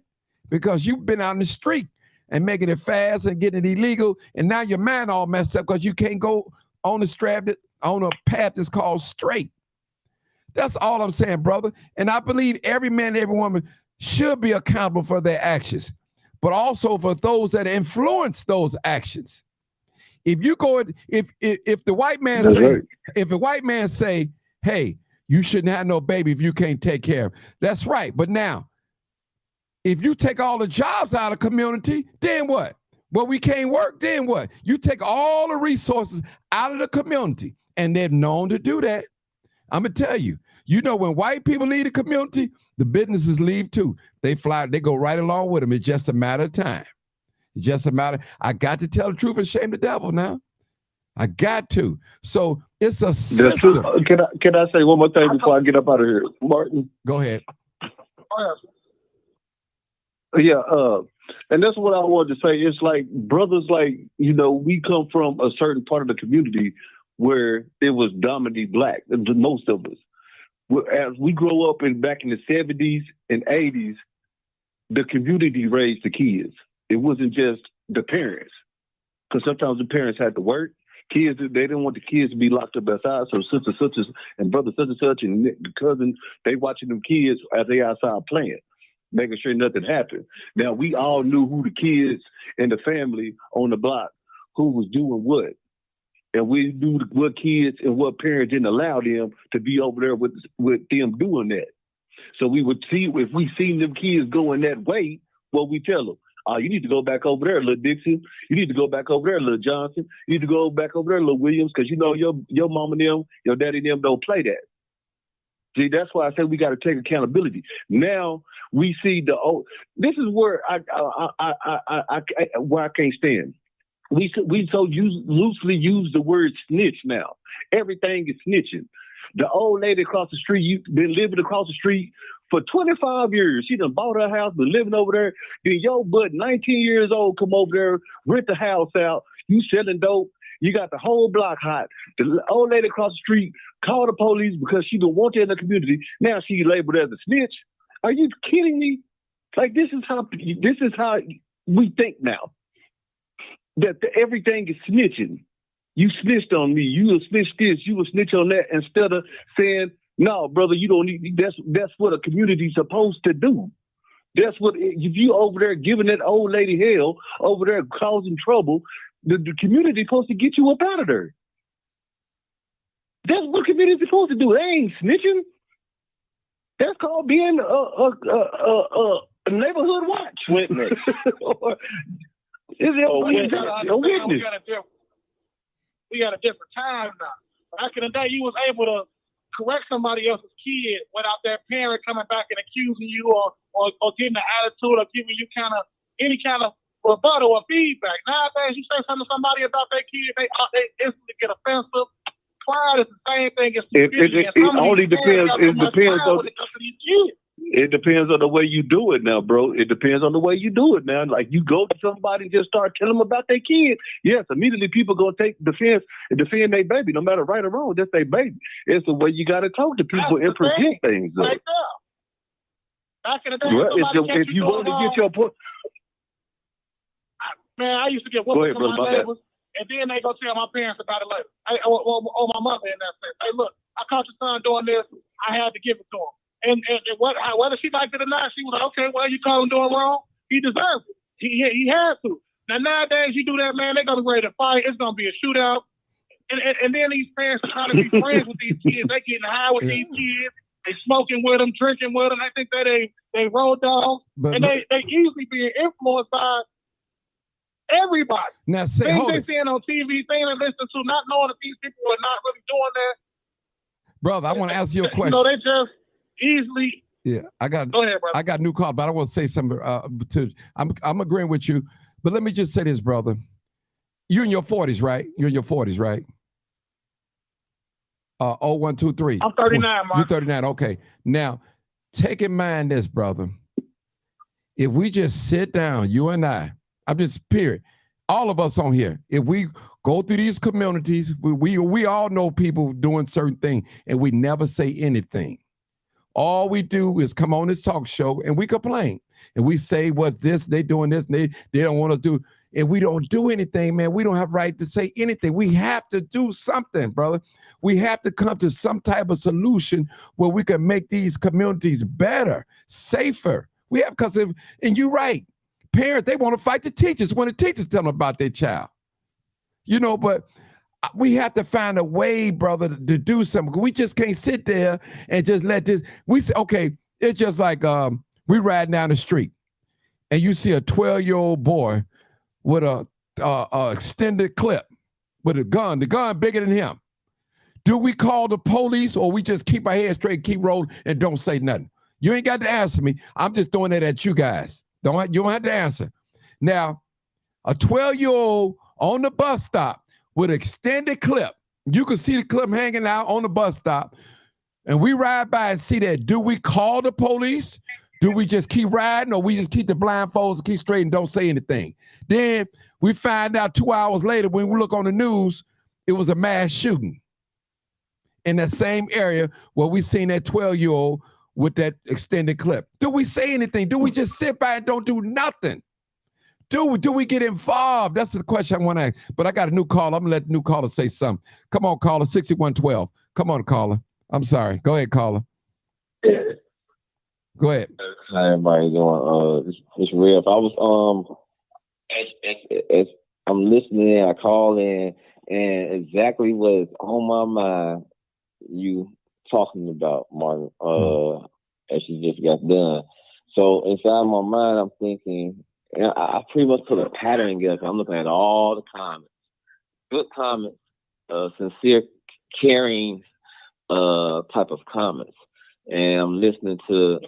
because you've been out in the street and making it fast and getting it illegal, and now your mind all messed up because you can't go on a path that's called straight. That's all I'm saying, brother. And I believe every man and every woman should be accountable for their actions, but also for those that influence those actions. If you go, if the white man That's say, right. if a white man say, hey, you shouldn't have no baby if you can't take care of it, that's right. But now, if you take all the jobs out of the community, then what? Well, we can't work, then what? You take all the resources out of the community, and they're known to do that. I'm going to tell you, when white people leave the community, the businesses leave too. They go right along with them. It's just a matter of time. It's just a matter. I got to tell the truth and shame the devil now. I got to. So it's a system. That's true. Can I say one more thing before I get up out of here, Martin? Go ahead. Yeah, and that's what I wanted to say. It's like brothers, we come from a certain part of the community where it was dominantly black, most of us. As we grow up back in the 70s and 80s, the community raised the kids. It wasn't just the parents, because sometimes the parents had to work. Kids, they didn't want the kids to be locked up outside, so sister such and brother such and such and the cousin, they watching them kids as they outside playing, making sure nothing happened. Now, we all knew who the kids and the family on the block, who was doing what. And we knew what kids and what parents didn't allow them to be over there with them doing that. So we would see, if we seen them kids going that way, what we tell them, you need to go back over there, little Dixon. You need to go back over there, little Johnson. You need to go back over there, little Williams, because your mom and them, your daddy and them don't play that. See, that's why I say we got to take accountability. Now we see this is where where I can't stand. We loosely use the word snitch now. Everything is snitching. The old lady across the street, you've been living across the street for 25 years. She done bought her house, been living over there. Then your butt, 19 years old, come over there, rent the house out. You selling dope. You got the whole block hot. The old lady across the street called the police because she don't want you in the community. Now she labeled as a snitch. Are you kidding me? Like, this is how we think now. That everything is snitching. You snitched on me. You will snitch this. You will snitch on that. Instead of saying, no, brother, you don't need. That's what a community's supposed to do. That's what, if you over there giving that old lady hell, over there causing trouble, the community's supposed to get you up out of there. That's what community's supposed to do. They ain't snitching. That's called being a neighborhood watch witness. Is it a witness? We got a different time now. Back in the day, you was able to correct somebody else's kid without their parent coming back and accusing you or getting an attitude or giving you any kind of rebuttal or feedback. Nowadays, you say something to somebody about their kid, they instantly get offensive. Pride is the same thing as it only depends. It depends on the way you do it now, bro. It depends on the way you do it now. Like, you go to somebody and just start telling them about their kid. Yes, immediately people gonna take defense and defend their baby, no matter right or wrong. That's their baby. It's the way you gotta talk to people and present things. Though. Right there. Back in the day, if you want to get your point, man, I used to get whooped from my neighbors, and then they go tell my parents about it later. Or my mother in that sense. Hey, look, I caught your son doing this. I had to give it to him. And whether she liked it or not, she was like, okay, well, you call him doing wrong. He deserves it. He has to. Now, nowadays, you do that, man, they're going to be ready to fight. It's going to be a shootout. And then these parents are trying to be friends with these kids. They getting high with these kids. They smoking with them, drinking with them. They think that they road dogs. And they easily being influenced by everybody. Now, things they seeing on TV, things they listen to, not knowing that these people are not really doing that. Brother, I want to ask you a question. They just easily Yeah, Go ahead, brother. I got a new call, but I want to say something. I'm agreeing with you, but let me just say this, brother. You're in your 40s, right? You're in your 40s, right? 0123. I'm 39, Mark. You're 39. Okay. Now, take in mind this, brother. If we just sit down, you and I'm just period. All of us on here, if we go through these communities, we all know people doing certain things, and we never say anything. All we do is come on this talk show and we complain. And we say, what's this? They doing this, and they don't want to do. And we don't do anything, man. We don't have right to say anything. We have to do something, brother. We have to come to some type of solution where we can make these communities better, safer. We have, and you're right. Parents, they want to fight the teachers when the teachers tell them about their child. You know, but we have to find a way, brother, to do something. We just can't sit there and just let this. We say, okay, it's just like we ride down the street and you see a 12-year-old boy with a extended clip with a gun, the gun bigger than him. Do we call the police or we just keep our head straight, keep rolling, and don't say nothing? You ain't got to answer me. I'm just throwing it at you guys. You don't have to answer. Now, a 12-year-old on the bus stop with extended clip, you can see the clip hanging out on the bus stop, and we ride by and see that. Do we call the police? Do we just keep riding, or we just keep the blindfolds and keep straight and don't say anything? Then we find out 2 hours later when we look on the news, it was a mass shooting in that same area where we seen that 12-year-old with that extended clip. Do we say anything? Do we just sit by and don't do nothing? Do we get involved? That's the question I want to ask. But I got a new caller. I'm going to let the new caller say something. Come on, caller, 6112. Come on, caller. I'm sorry. Go ahead, caller. Go ahead. How everybody doing? It's real. If I was as I'm listening, I call in, and exactly what's on my mind, you talking about, Martin, as you just got done. So inside my mind, I'm thinking, and I pretty much put a pattern together. I'm looking at all the comments, good comments, sincere, caring type of comments, and I'm listening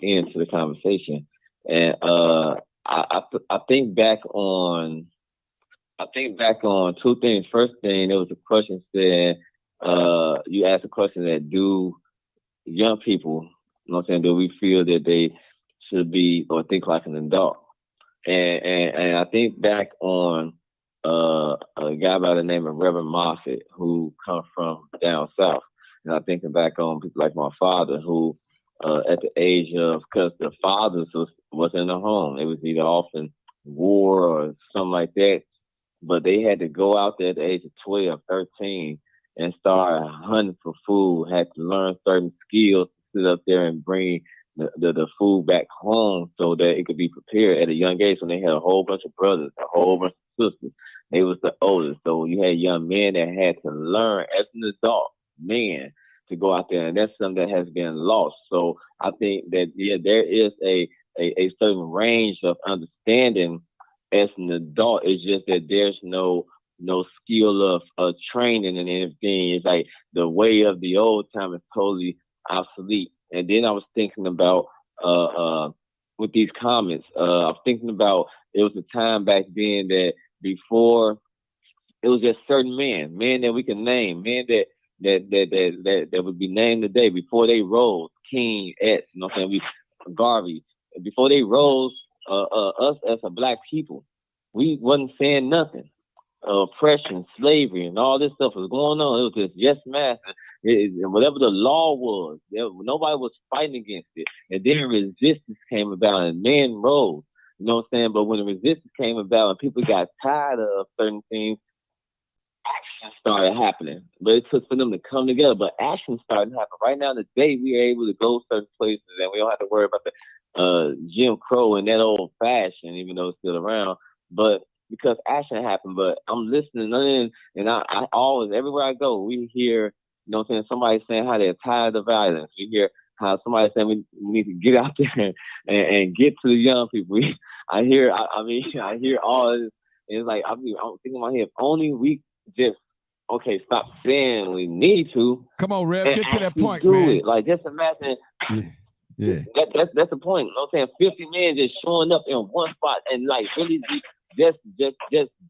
into the conversation. And I think back on two things. First thing, there was a question said, you asked a question that do young people, you know what I'm saying, do we feel that they should be or think like an adult? And I think back on a guy by the name of Reverend Moffett, who come from down south. And I'm thinking back on people like my father, who at the age of, because the fathers was in the home. It was either off in war or something like that. But they had to go out there at the age of 12, 13 and start hunting for food, had to learn certain skills to sit up there and bring the food back home so that it could be prepared at a young age when they had a whole bunch of brothers, a whole bunch of sisters. They was the oldest. So you had young men that had to learn as an adult man to go out there, and that's something that has been lost. So I think that, yeah, there is a certain range of understanding as an adult. It's just that there's no skill of training and anything. It's like the way of the old time is totally obsolete. And then I was thinking about with these comments, I was thinking about, it was a time back then that before it was just certain men that we can name, men that would be named today before they rose, King, X, you know what I'm saying, Garvey, before they rose, us as a black people, we wasn't saying nothing. Oppression, slavery, and all this stuff was going on. It was just yes, mass. Whatever the law was, nobody was fighting against it. And then resistance came about, and men rose. You know what I'm saying? But when the resistance came about and people got tired of certain things, action started happening. But it took for them to come together. But action started happening. Right now, today, we are able to go certain places, and we don't have to worry about the Jim Crow and that old fashioned, even though it's still around. But because action happened, but I'm listening in, and I always, everywhere I go, we hear, you know what I'm saying, somebody saying how they're tired of violence. We hear how somebody saying we need to get out there and get to the young people. I hear all of this, and it's like, I'm thinking in my head, if only we just, stop saying we need to. Come on, Rev, get to that point, do man. it. Like, just imagine. Yeah. That's the point. You know what I'm saying? 50 men just showing up in one spot and like really just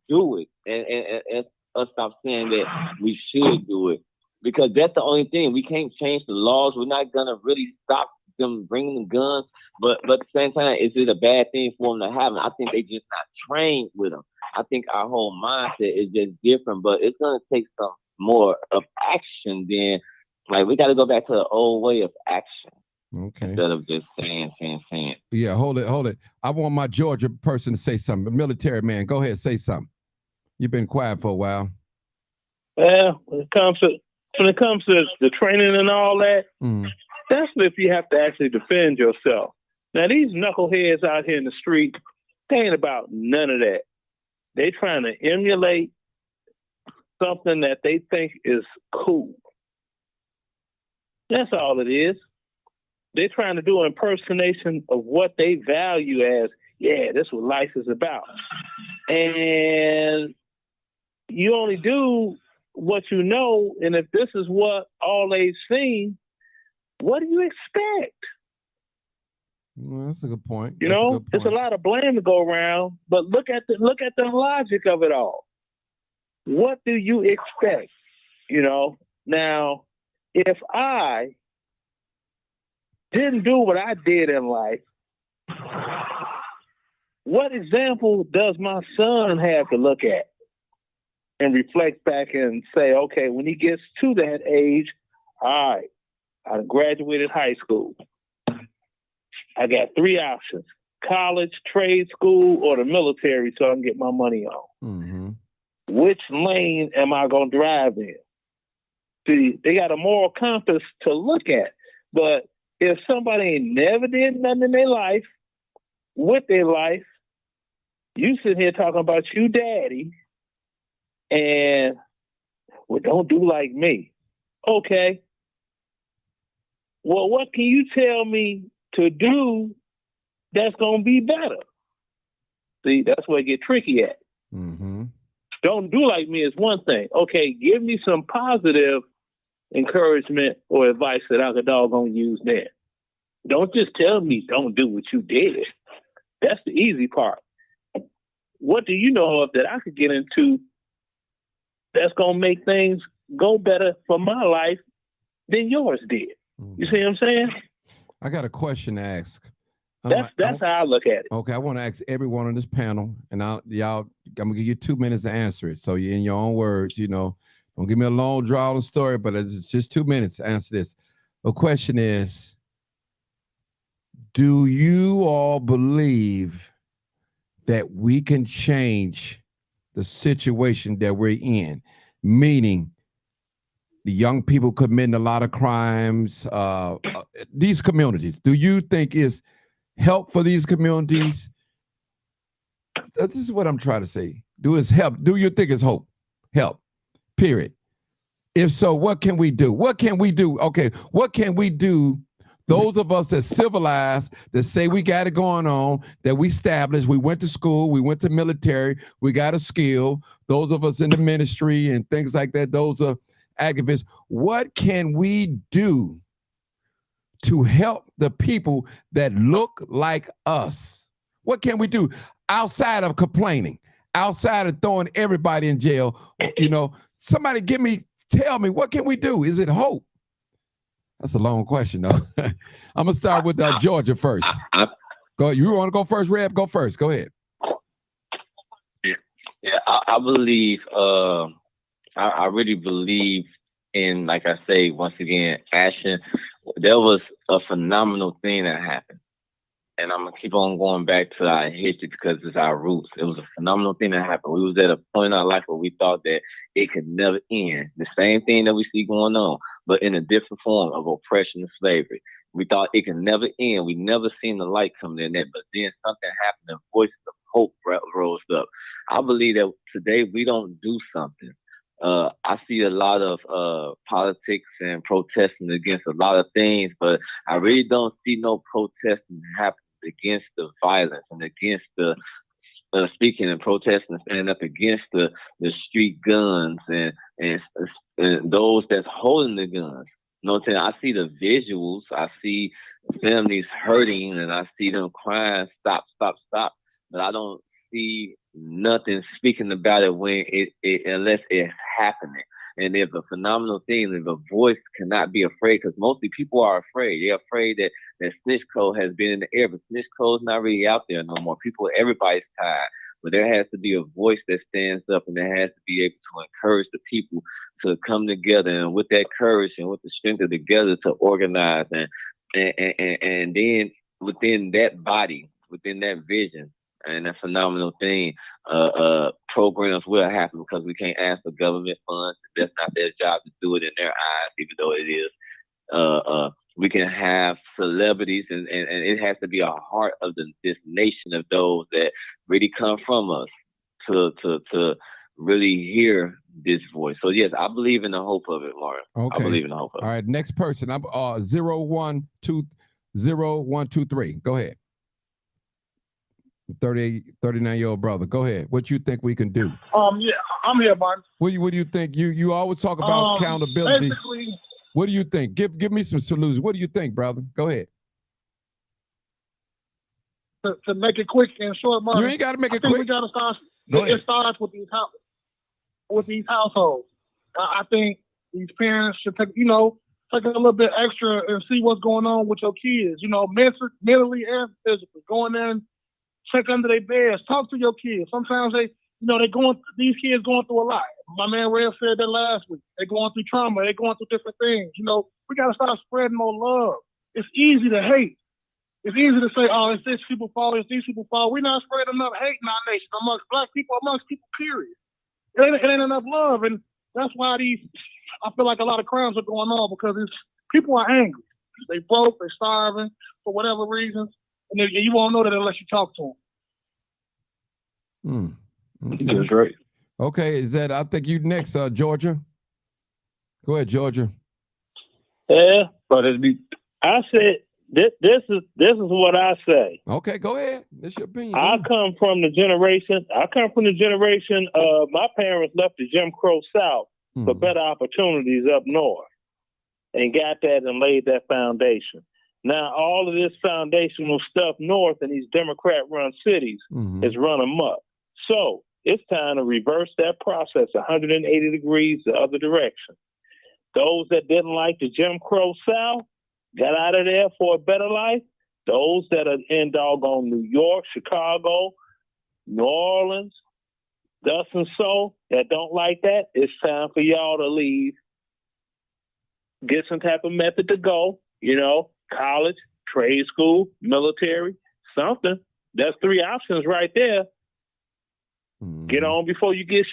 do it and us stop saying that we should do it, because that's the only thing. We can't change the laws. We're not gonna really stop them bringing the guns, but at the same time, is it a bad thing for them to have them? I think they just not trained with them. I think our whole mindset is just different, but it's gonna take some more of action than, like, we got to go back to the old way of action. Okay. Instead of just saying. Yeah, hold it. I want my Georgia person to say something. The military man, go ahead, say something. You've been quiet for a while. Well, when it comes to the training and all that, that's if you have to actually defend yourself. Now, these knuckleheads out here in the street, they ain't about none of that. They trying to emulate something that they think is cool. That's all it is. They're trying to do an impersonation of what they value as, yeah, that's what life is about. And you only do what you know, and if this is what all they've seen, what do you expect? Well, that's a good point. You know, it's a lot of blame to go around, but look at the logic of it all. What do you expect? You know, now, if I didn't do what I did in life, what example does my son have to look at and reflect back and say, okay, when he gets to that age, all right, I graduated high school. I got 3 options: college, trade school, or the military, so I can get my money on. Mm-hmm. Which lane am I going to drive in? See, they got a moral compass to look at. But if somebody ain't never did nothing in their life, with their life, you sit here talking about you daddy, and, well, don't do like me. Okay. Well, what can you tell me to do that's going to be better? See, that's where it get tricky at. Mm-hmm. Don't do like me is one thing. Okay, give me some positive encouragement or advice that I could doggone use then. Don't just tell me don't do what you did. That's the easy part. What do you know of that I could get into that's going to make things go better for my life than yours did? You see what I'm saying? I got a question to ask. That's how I look at it. Okay, I want to ask everyone on this panel, and I'm gonna give you 2 minutes to answer it. So you, in your own words, you know, don't give me a long drawing story, but it's just 2 minutes to answer this. The question is, do you all believe that we can change the situation that we're in? Meaning, the young people committing a lot of crimes, these communities, do you think is help for these communities? This is what I'm trying to say. Do is help. Do you think it's hope? Help, period. If so, what can we do? What can we do? Okay, what can we do? Those of us that civilized, that say we got it going on, that we established, we went to school, we went to military, we got a skill. Those of us in the ministry and things like that, those are activists. What can we do to help the people that look like us? What can we do outside of complaining, outside of throwing everybody in jail? You know, somebody tell me, what can we do? Is it hope? That's a long question, though. I'm gonna start with Georgia first. Go. You want to go first, Reb? Go first. Go ahead. Yeah. I believe. I really believe in, like I say, once again, action. There was a phenomenal thing that happened, and I'm gonna keep on going back to our history because it's our roots. It was a phenomenal thing that happened. We was at a point in our life where we thought that it could never end. The same thing that we see going on, but in a different form of oppression and slavery. We thought it could never end. We never seen the light coming in there, but then something happened and voices of hope rose up. I believe that today we don't do something. I see a lot of politics and protesting against a lot of things, but I really don't see no protesting happening against the violence and against the speaking and protesting and standing up against the street guns and those that's holding the guns. You know what I'm saying? I see the visuals. I see families hurting, and I see them crying, stop, stop, stop. But I don't see nothing speaking about it when it unless it's happening. And there's a phenomenal thing, if a voice cannot be afraid, because mostly people are afraid. They're afraid that snitch code has been in the air, but snitch code's not really out there no more. Everybody's tired. But there has to be a voice that stands up, and there has to be able to encourage the people to come together, and with that courage and with the strength of together to organize, and then within that body, within that vision, and that phenomenal thing, programs will happen, because we can't ask for government funds. That's not their job to do it in their eyes, even though it is. We can have celebrities, and it has to be a heart of this nation of those that really come from us to really hear this voice. So yes, I believe in the hope of it, Lauren. Okay. I believe in the hope of it. All right, next person. I'm 0123. Go ahead. 39-year-old brother. Go ahead. What you think we can do? Yeah, I'm here, Martin. What do you think? You always talk about accountability. Basically, what do you think? Give me some solutions. What do you think, brother? Go ahead. To make it quick and short, Martin. You ain't got to make it I think quick. we got to start. Go ahead. It starts with these households. I think these parents should take a little bit extra and see what's going on with your kids. Mentally and physically. Go in there and check under their beds. Talk to your kids. Sometimes these kids going through a lot. My man Red said that last week. They're going through trauma. They're going through different things. We got to start spreading more love. It's easy to hate. It's easy to say, oh, it's this people's fault, it's these people's fault. We're not spreading enough hate in our nation amongst black people, amongst people, period. It ain't enough love. And that's why I feel like a lot of crimes are going on, because people are angry. They broke, they're starving for whatever reasons. And you won't know that unless you talk to them. Okay. That's right. Okay, I think you next, Georgia. Go ahead, Georgia. Yeah, but I said this is what I say. Okay, go ahead. This your opinion. I come from the generation of my parents left the Jim Crow South for better opportunities up north, and got that and laid that foundation. Now all of this foundational stuff north in these Democrat-run cities is run amok. So it's time to reverse that process 180 degrees the other direction. Those that didn't like the Jim Crow South got out of there for a better life. Those that are in doggone New York, Chicago, New Orleans, thus and so, that don't like that, it's time for y'all to leave. Get some type of method to go, college, trade school, military, something. That's 3 options right there. Get on before you get,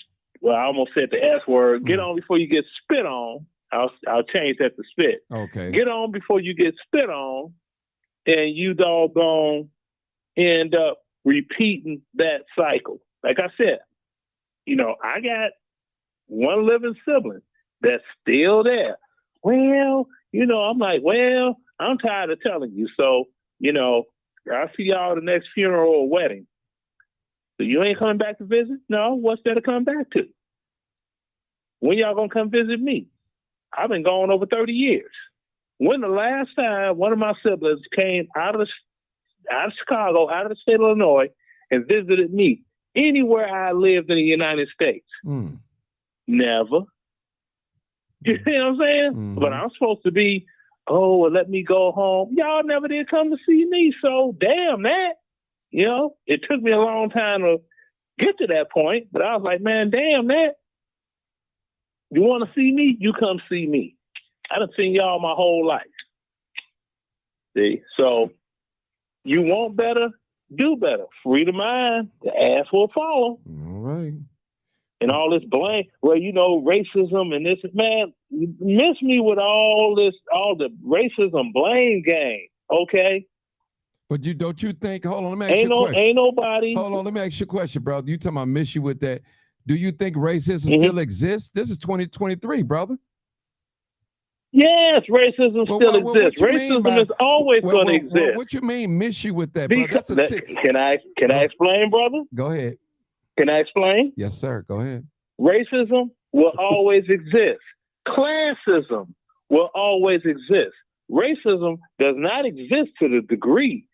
I almost said the S word. Get on before you get spit on. I'll change that to spit. Okay. Get on before you get spit on, and you doggone end up repeating that cycle. Like I said, I got one living sibling that's still there. Well, I'm like, I'm tired of telling you. So, I'll see y'all at the next funeral or wedding. So you ain't coming back to visit? No, what's there to come back to? When y'all gonna come visit me? I've been gone over 30 years. When the last time one of my siblings came out of Chicago, out of the state of Illinois, and visited me anywhere I lived in the United States? Never. You see what I'm saying? But I'm supposed to be, let me go home. Y'all never did come to see me, so damn that. It took me a long time to get to that point, but I was like, man, damn that. You want to see me? You come see me. I done seen y'all my whole life. See? So you want better, do better. Free the mind, the ass will follow. All right. And all this blame, racism and this, man, you miss me with all the racism blame game, okay? But don't you think, hold on, let me ask you a question. Ain't nobody. Hold on, let me ask you a question, brother. You talking about miss you with that. Do you think racism still exists? This is 2023, brother. Yes, racism still exists. Racism is always going to exist. What you mean miss you with that, brother? Can I explain, brother? Go ahead. Can I explain? Yes, sir. Go ahead. Racism will always exist. Classism will always exist. Racism does not exist to the degree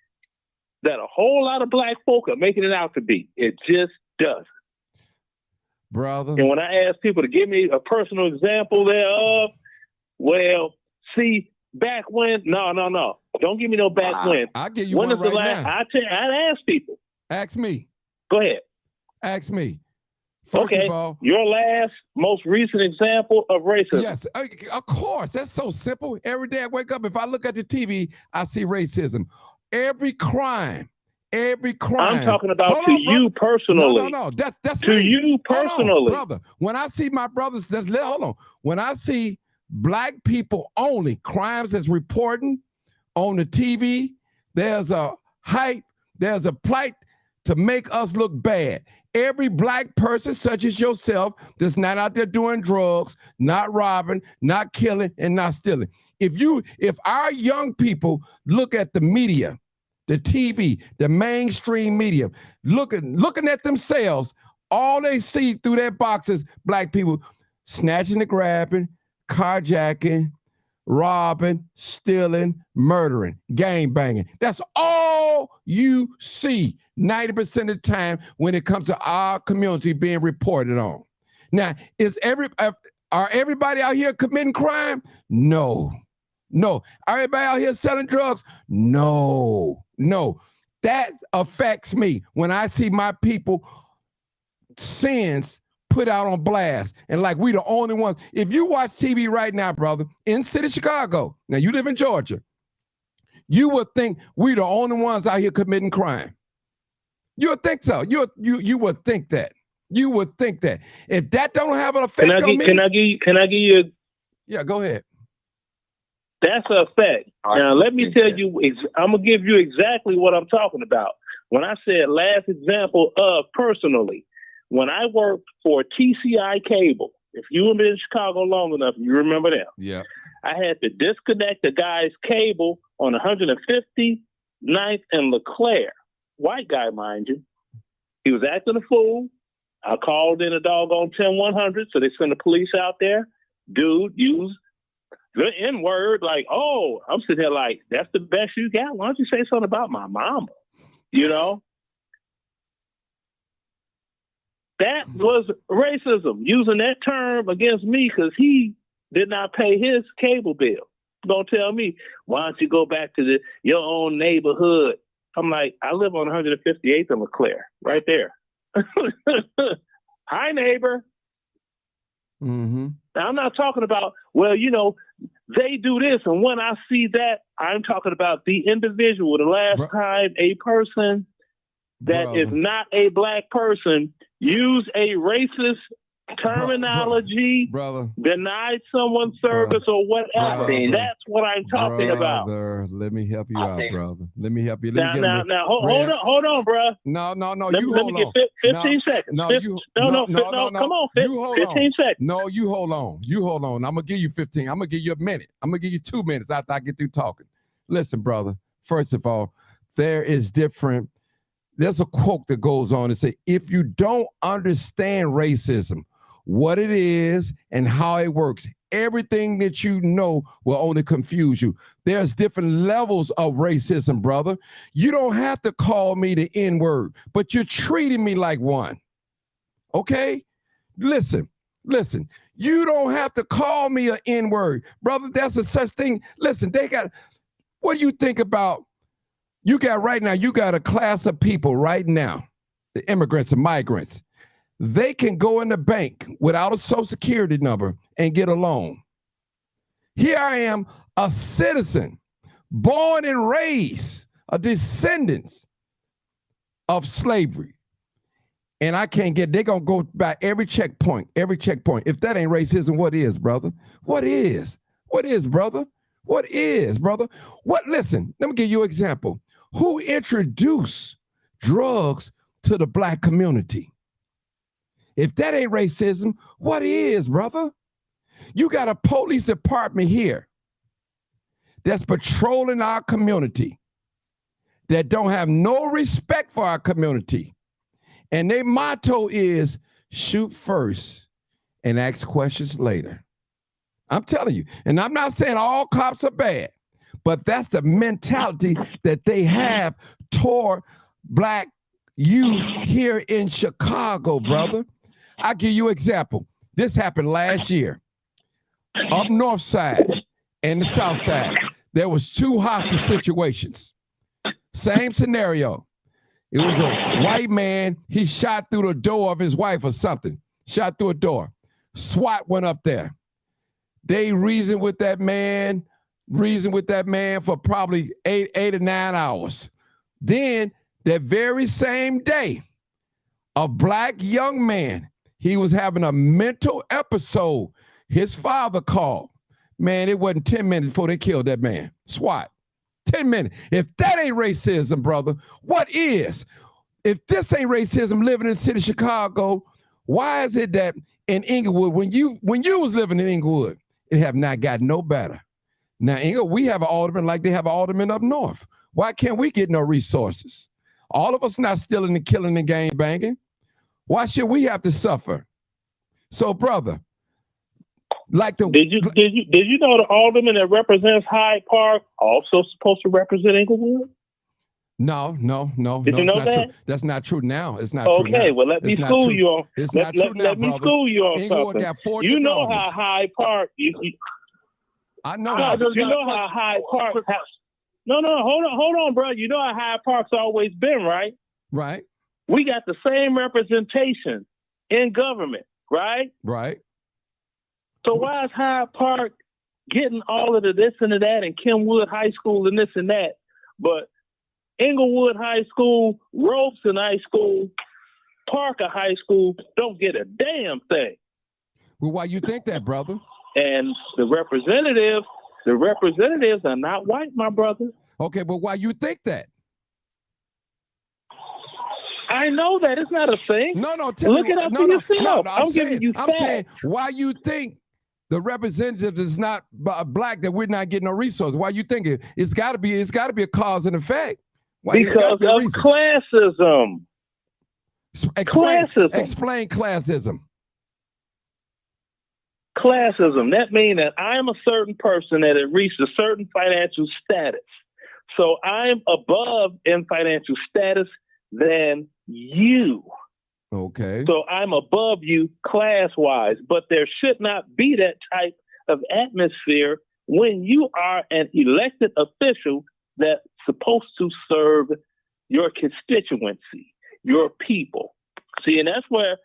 that a whole lot of black folk are making it out to be. It just doesn't. Brother. And when I ask people to give me a personal example thereof, well, see, back when, no. Don't give me no back when. I'll give you when one is the right last, now. I'd ask people. Ask me. Go ahead. Ask me. First Okay, of all, your last, most recent example of racism. yes, of course. That's so simple. Every day I wake up, if I look at the TV, I see racism. Every crime. I'm talking about Hold to on, you brother. personally. No. That's To me. you Hold on, personally. brother. When I see my brothers, hold on. When I see black people only crimes that's reporting on the TV, there's a hype, there's a plight to make us look bad. Every black person, such as yourself, that's not out there doing drugs, not robbing, not killing, and not stealing. If our young people look at the media, the TV, the mainstream media, looking at themselves, all they see through their boxes, black people snatching and grabbing, carjacking, robbing, stealing, murdering, gang banging. That's all you see 90% of the time when it comes to our community being reported on. Now, are everybody out here committing crime? No. Are everybody out here selling drugs? No. That affects me when I see my people sins put out on blast, and like we the only ones. If you watch TV right now, brother, in city Chicago, now you live in Georgia, you would think we the only ones out here committing crime. You would think so. You would think that. You would think that. If that don't have an effect on me, can I give you? Yeah, go ahead. That's a fact. Now let me tell you. I'm gonna give you exactly what I'm talking about. When I said last example of personally. When I worked for TCI Cable, if you have been in Chicago long enough, you remember them. Yeah. I had to disconnect the guy's cable on 159th and LeClaire. White guy, mind you. He was acting a fool. I called in a doggone 10100, so they sent the police out there. Dude used the N-word, like, oh, I'm sitting here like, that's the best you got? Why don't you say something about my mama? You know? That was racism, using that term against me because he did not pay his cable bill. Don't tell me, why don't you go back to your own neighborhood? I'm like, I live on 158th and LeClaire, right there. Hi, neighbor. Mm-hmm. Now, I'm not talking about, well, they do this, and when I see that, I'm talking about the individual. The last time a person that is not a black person use a racist terminology, denied someone service or whatever. That's what I'm talking about. Let me help you out, brother. Let me help you. Now, hold on, bro. No. Let me get 15 seconds. No, come on, 15 seconds. No, you hold on. I'm gonna give you 15. I'm gonna give you a minute. I'm gonna give you 2 minutes after I get through talking. Listen, brother. First of all, there's a quote that goes on and say, if you don't understand racism, what it is and how it works, everything that you know will only confuse you. There's different levels of racism, brother. You don't have to call me the N-word, but you're treating me like one. Okay? Listen. You don't have to call me an N-word. Brother, that's a such thing. Listen, what do you think about? You got a class of people right now, the immigrants and migrants. They can go in the bank without a social security number and get a loan. Here I am, a citizen, born and raised, a descendant of slavery. And I can't they're going to go by every checkpoint. If that ain't racism, what is, brother? What is, brother? Listen, let me give you an example. Who introduced drugs to the black community? If that ain't racism, what is, brother? You got a police department here that's patrolling our community, that don't have no respect for our community. And their motto is shoot first and ask questions later. I'm telling you. And I'm not saying all cops are bad, but that's the mentality that they have toward black youth here in Chicago, brother. I'll give you an example. This happened last year. Up north side and the south side, there was two hostage situations. Same scenario. It was a white man. He shot through the door of his wife or something. Shot through a door. SWAT went up there. They reasoned with that man for probably eight or 9 hours. Then that very same day, a black young man, he was having a mental episode. His father called. Man, it wasn't 10 minutes before they killed that man. SWAT. 10 minutes. If that ain't racism, brother, what is? If this ain't racism living in the city of Chicago, why is it that in Inglewood, when you was living in Inglewood, it have not gotten no better? Now, we have an alderman like they have an alderman up north. Why can't we get no resources? All of us not stealing and killing and gang banging. Why should we have to suffer? So, brother, like the did you know the alderman that represents Hyde Park also supposed to represent Inglewood? No. Did you know that? True. That's not true now. It's not true now. Okay, well, let me school you on. It's not true now, let me school you on Inglewood something. got 4 You know different how alders. Hyde Park. I know. You know how Hyde Park. No, hold on, bro. You know how Hyde Park's always been, right? Right. We got the same representation in government, right? Right. So why is Hyde Park getting all of the this and the that and Kenwood High School and this and that, but Inglewood High School, Robeson High School, Parker High School don't get a damn thing? Well, why you think that, brother? And the representatives are not white, my brother. Okay, but why you think that? I know that it's not a thing. No, Look me, it up no, for no, yourself. no, I'm giving you I'm facts. saying why you think the representatives is not black, that we're not getting no resources. Why you think it? It's got to be a cause and effect. Why, because of classism. Explain Classism. classism. Classism. That means that I'm a certain person that has reached a certain financial status. So I'm above in financial status than you. Okay. So I'm above you class-wise, but there should not be that type of atmosphere when you are an elected official that's supposed to serve your constituency, your people. See, and that's where,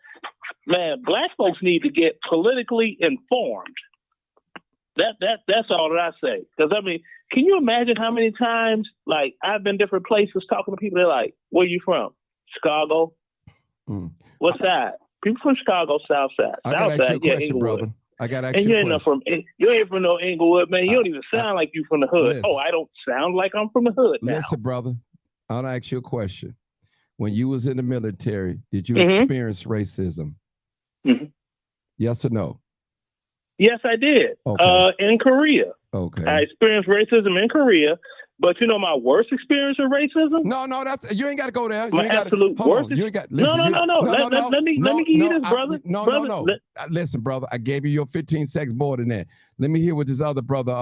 man, black folks need to get politically informed. That's all that I say. Because, I mean, can you imagine how many times, like, I've been different places talking to people, they're like, where you from? Chicago? What side? People from Chicago, South Side. I got to ask you a question, Inglewood. brother. I got to ask And you you a ain't question. you ain't from no Inglewood, man. You don't even sound like you from the hood. Listen. Oh, I don't sound like I'm from the hood now. Listen, brother, I'll ask you a question. When you was in the military, did you Mhm. experience racism? Mhm. Yes or no? Yes, I did. Okay. In Korea. Okay. I experienced racism in Korea, but you know my worst experience of racism? No, that's you ain't got to go there. My absolute worst. You ain't got. No. Listen, Let me give you this, brother. No. Listen, brother, I gave you your 15 seconds more than that. Let me hear what this other brother,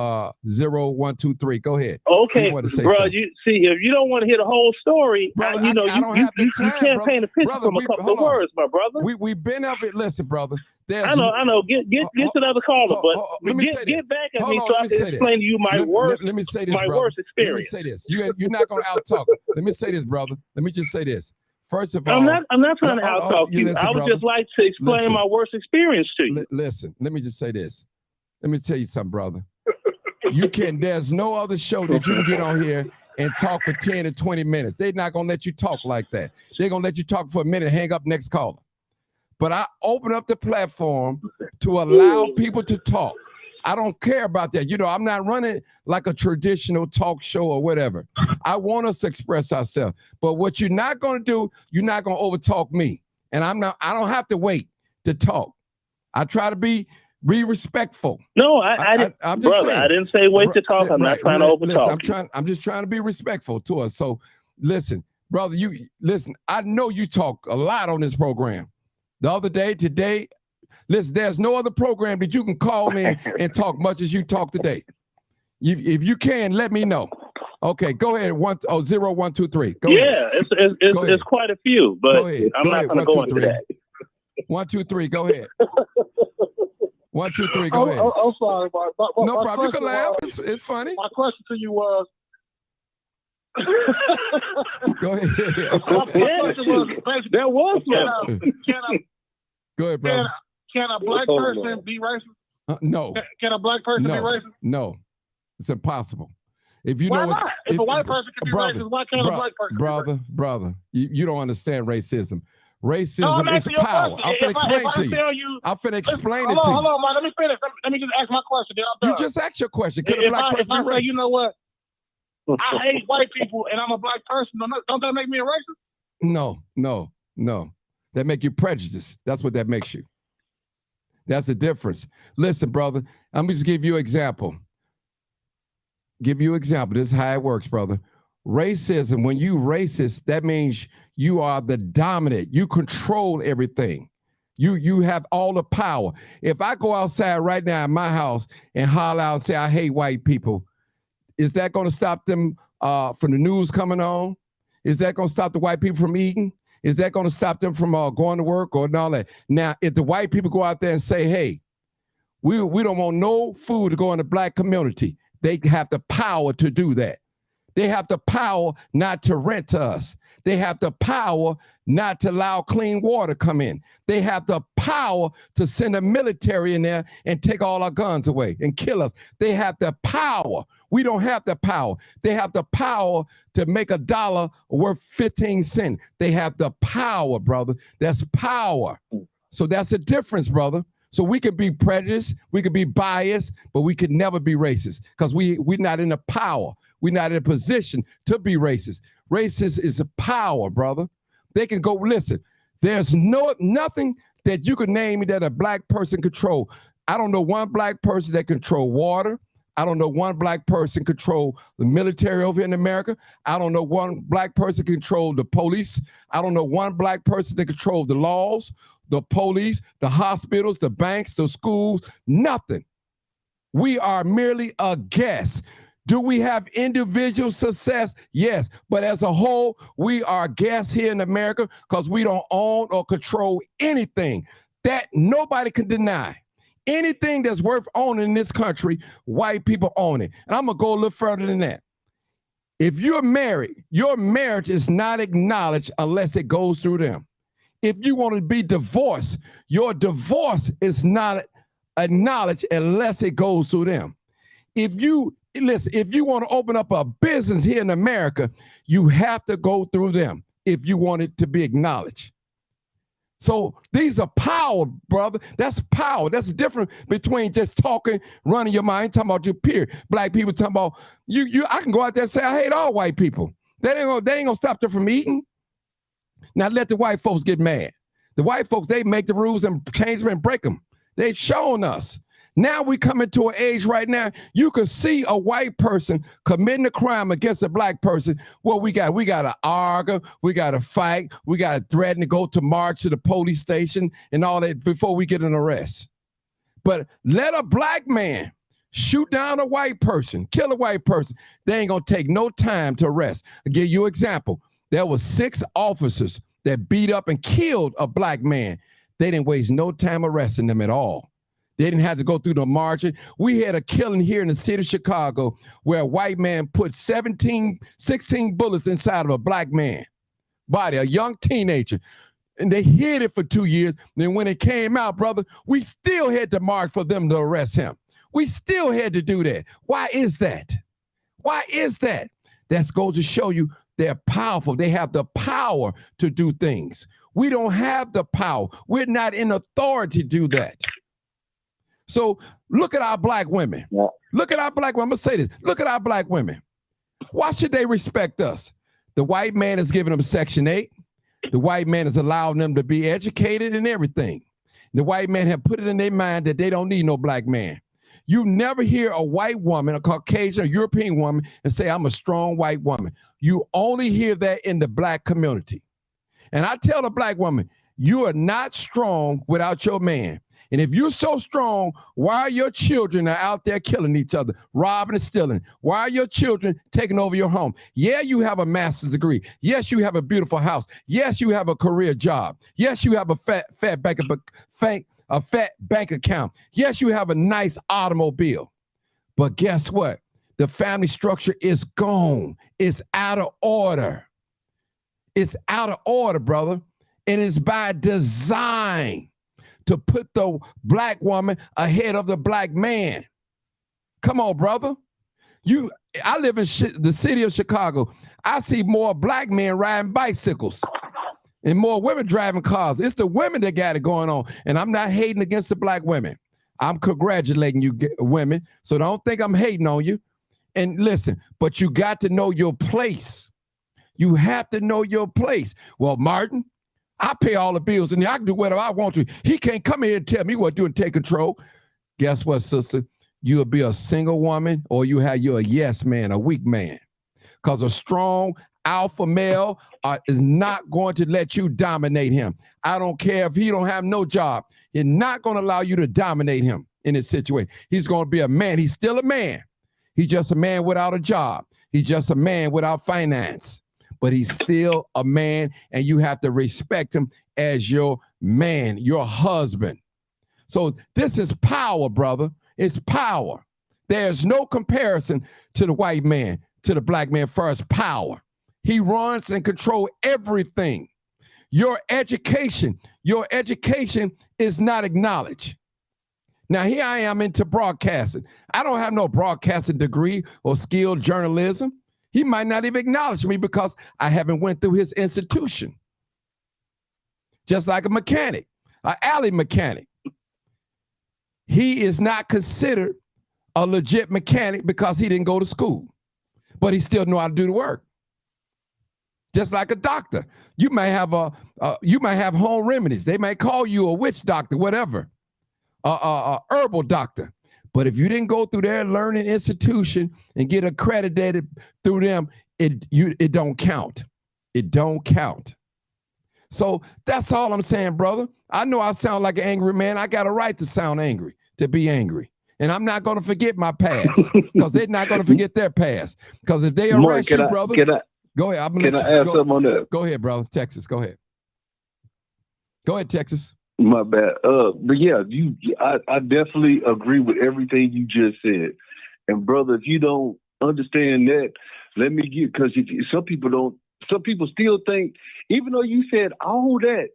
0123. Go ahead. Okay, You wanted to say bro. something. You see, if you don't want to hear the whole story, Brother, you know, I don't you have the time, can't bro. paint a picture Brother, from a couple hold of on. words, my brother. We've been up it. Listen, brother. I know. Get to the other caller, but let me say this. get back at Hold me on, so let I me can say this. explain to you my worst. Let me say this, my brother. worst experience. Let me say this. You're not gonna out talk. Let me say this, brother. Let me just say this. First of all, I'm not trying to out talk you. listen, I would brother. just like to explain Listen. my worst experience to you. Listen, let me just say this. Let me tell you something, brother. There's no other show that you can get on here and talk for 10 to 20 minutes. They're not gonna let you talk like that. They're gonna let you talk for a minute, hang up next caller. But I open up the platform to allow people to talk. I don't care about that. You know, I'm not running like a traditional talk show or whatever. I want us to express ourselves. But what you're not going to do, you're not going to overtalk me. And I don't have to wait to talk. I try to be respectful. No, I'm just brother, saying. I didn't say wait to talk. I'm not trying to overtalk. I'm just trying to be respectful to us. So listen, brother, I know you talk a lot on this program. The other day, today, Listen, there's no other program that you can call in and talk much as you talk today. If you can, let me know. Okay, go ahead. 0123. Go ahead. Yeah, it's quite a few, but I'm not going to go into that. 123. Go ahead. 123. Go ahead. I'm sorry, but no problem. You can laugh. It's funny. My question to you was. Go ahead. There was one. Go ahead, bro. Can a black person be racist? No. Can a black person be racist? No. It's impossible. If you why know not? If a white person can be racist, why can't a black person be racist? Brother, you don't understand racism. Racism is power. I'm finna explain to you. I'm finna explain it to you. Hold on, man. Let me finish. Let me just ask my question. You just asked your question. Could a black person be racist? Say, you know what? I hate white people and I'm a black person. Don't that make me a racist? No. That make you prejudiced. That's what that makes you. That's the difference. Listen, brother, I'm just give you an example. This is how it works, brother. Racism, when you racist, that means you are the dominant. You control everything. You have all the power. If I go outside right now in my house and holler out and say, I hate white people, is that going to stop them from the news coming on? Is that going to stop the white people from eating? Is that going to stop them from going to work or all that? Now, if the white people go out there and say, hey, we don't want no food to go in the black community, they have the power to do that. They have the power not to rent to us. They have the power not to allow clean water come in. They have the power to send the military in there and take all our guns away and kill us. They have the power. We don't have the power. They have the power to make $1 worth 15 cents. They have the power, brother. That's power. So that's the difference, brother. So we could be prejudiced, we could be biased, but we could never be racist because we're not in the power. We're not in a position to be racist. Racist is a power, brother. They can go, listen, there's nothing that you could name that a black person control. I don't know one black person that control water. I don't know one black person control the military over here in America. I don't know one black person control the police. I don't know one black person that control the laws, the police, the hospitals, the banks, the schools, nothing. We are merely a guest. Do we have individual success? Yes, but as a whole, we are guests here in America because we don't own or control anything. That nobody can deny. Anything that's worth owning in this country, white people own it. And I'm going to go a little further than that. If you're married, your marriage is not acknowledged unless it goes through them. If you want to be divorced, your divorce is not acknowledged unless it goes through them. If you want to open up a business here in America, you have to go through them if you want it to be acknowledged. So these are power, brother. That's power. That's different between just talking, running your mind, talking about your peer. Black people talking about you. I can go out there and say I hate all white people. They ain't gonna stop them from eating. Now let the white folks get mad. The white folks, they make the rules and change them and break them. They've shown us. Now we come into an age right now, you can see a white person committing a crime against a black person. Well, we got to argue, we got to fight, we got to threaten to go to march to the police station and all that before we get an arrest. But let a black man shoot down a white person, kill a white person. They ain't going to take no time to arrest. I'll give you an example. There was 6 officers that beat up and killed a black man. They didn't waste no time arresting them at all. They didn't have to go through the margin. We had a killing here in the city of Chicago where a white man put 16 bullets inside of a black man body, a young teenager. And they hid it for 2 years. Then when it came out, brother, we still had to march for them to arrest him. We still had to do that. Why is that? Why is that? That goes to show you they're powerful. They have the power to do things. We don't have the power. We're not in authority to do that. So look at our black women. Yeah. Look at our black women. I'm going to say this. Look at our black women. Why should they respect us? The white man is giving them Section 8. The white man is allowing them to be educated and everything. The white man have put it in their mind that they don't need no black man. You never hear a white woman, a Caucasian, a European woman, and say, I'm a strong white woman. You only hear that in the black community. And I tell the black woman, You are not strong without your man. And if you're so strong, why are your children are out there killing each other, robbing and stealing? Why are your children taking over your home? Yeah, you have a master's degree. Yes, you have a beautiful house. Yes, you have a career job. Yes, you have a fat bank account. Yes, you have a nice automobile. But guess what? The family structure is gone. It's out of order. It's out of order, brother. And it's by design to put the black woman ahead of the black man. Come on, brother. I live in the city of Chicago. I see more black men riding bicycles and more women driving cars. It's the women that got it going on. And I'm not hating against the black women. I'm congratulating you women. So don't think I'm hating on you. And listen, but you got to know your place. You have to know your place. Well, Martin, I pay all the bills and I can do whatever I want to. He can't come here and tell me what to do and take control. Guess what, sister? You'll be a single woman or you're a yes man, a weak man. Because a strong alpha male is not going to let you dominate him. I don't care if he don't have no job. He's not going to allow you to dominate him in this situation. He's going to be a man. He's still a man. He's just a man without a job. He's just a man without finance. But he's still a man, and you have to respect him as your man, your husband. So this is power, brother. It's power. There's no comparison to the white man, to the black man first. Power. He runs and controls everything. Your education is not acknowledged. Now, here I am into broadcasting. I don't have no broadcasting degree or skilled journalism. He might not even acknowledge me because I haven't went through his institution. Just like a mechanic, an alley mechanic. He is not considered a legit mechanic because he didn't go to school, but he still know how to do the work. Just like a doctor. You may have home remedies. They may call you a witch doctor, whatever, a herbal doctor. But if you didn't go through their learning institution and get accredited through them, it don't count. It don't count. So that's all I'm saying, brother. I know I sound like an angry man. I got a right to sound angry, to be angry. And I'm not going to forget my past because they're not going to forget their past. Because if they arrest you, brother, go ahead. Can I add something on that? Go ahead, brother. Texas, go ahead. Go ahead, Texas. My bad. But yeah, I definitely agree with everything you just said. And brother, if you don't understand that, let me get, because some people still think, even though you said all that,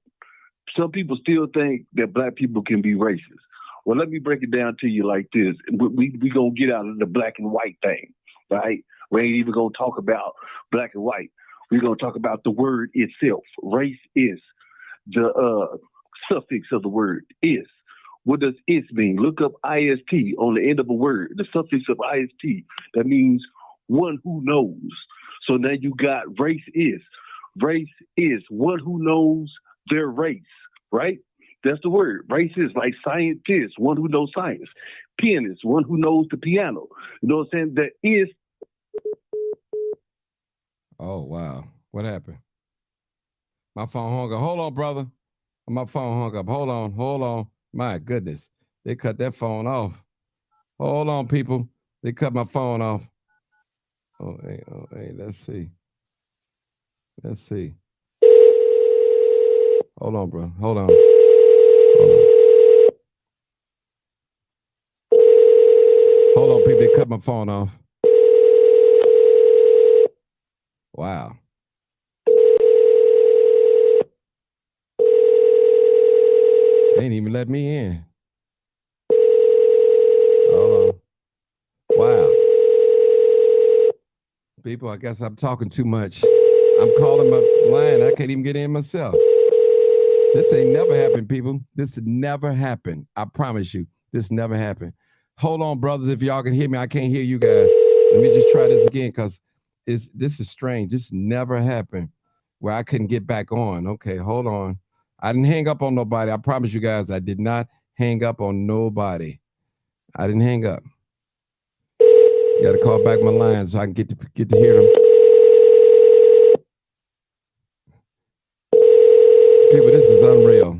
some people still think that black people can be racist. Well, let me break it down to you like this. We gonna get out of the black and white thing, right? We ain't even gonna talk about black and white. We're gonna talk about the word itself. Race is the suffix of the word is. What does is mean? Look up IST on the end of a word. The suffix of IST, that means one who knows. So now you got race is. Race is one who knows their race, right? That's the word. Race is like scientist, one who knows science. Pianist, one who knows the piano. You know what I'm saying? That is. Oh, wow. What happened? My phone hung up. Hold on, brother. My phone hung up. Hold on. My goodness. They cut that phone off. Hold on, people. They cut my phone off. Oh, hey, let's see. Hold on, bro. Hold on. Hold on, people. They cut my phone off. Wow. They ain't even let me in. Hold on. Wow. People, I guess I'm talking too much. I'm calling my line. I can't even get in myself. This ain't never happened, people. This never happened. I promise you. This never happened. Hold on, brothers. If y'all can hear me, I can't hear you guys. Let me just try this again because this is strange. This never happened where I couldn't get back on. Okay, hold on. I didn't hang up on nobody. I promise you guys, I did not hang up on nobody. I didn't hang up. You got to call back my line so I can get to hear them. People, this is unreal.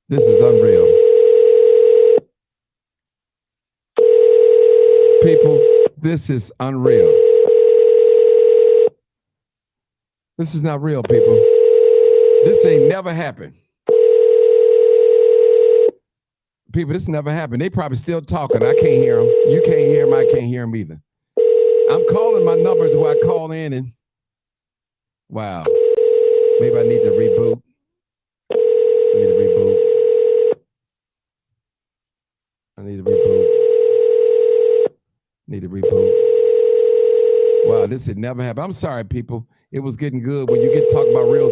This is unreal. People, this is unreal. This is not real, people. This ain't never happened. People, this never happened. They probably still talking. I can't hear them. You can't hear them. I can't hear them either. I'm calling my numbers where I call in and wow. Maybe I need to reboot. I need to reboot. I need to reboot. Need to reboot. Wow, this had never happened. I'm sorry, people. It was getting good. When you get talking about real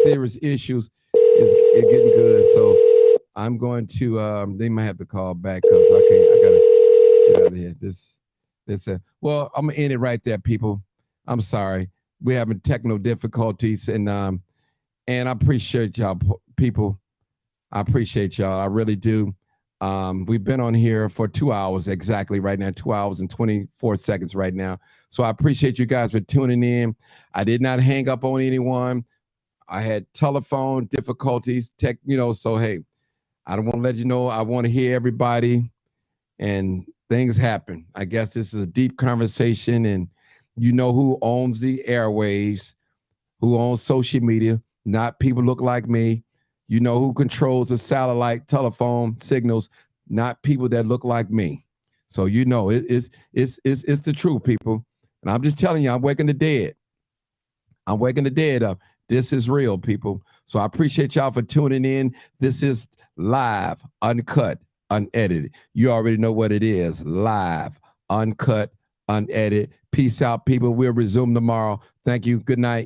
serious issues, it's getting good. So I'm going to they might have to call back because I gotta get out of here. Well, I'm gonna end it right there, people. I'm sorry. We're having technical difficulties and I appreciate y'all, people. I appreciate y'all. I really do. We've been on here for 2 hours exactly right now, 2 hours and 24 seconds right now. So I appreciate you guys for tuning in. I did not hang up on anyone. I had telephone difficulties, so hey, I don't want to let you know. I want to hear everybody and things happen. I guess this is a deep conversation and you know who owns the airwaves, who owns social media, not people look like me. You know who controls the satellite telephone signals, not people that look like me. So you know it's the truth, people. And I'm just telling you, I'm waking the dead. I'm waking the dead up. This is real, people. So I appreciate y'all for tuning in. This is live, uncut, unedited. You already know what it is. Live, uncut, unedited. Peace out, people. We'll resume tomorrow. Thank you. Good night.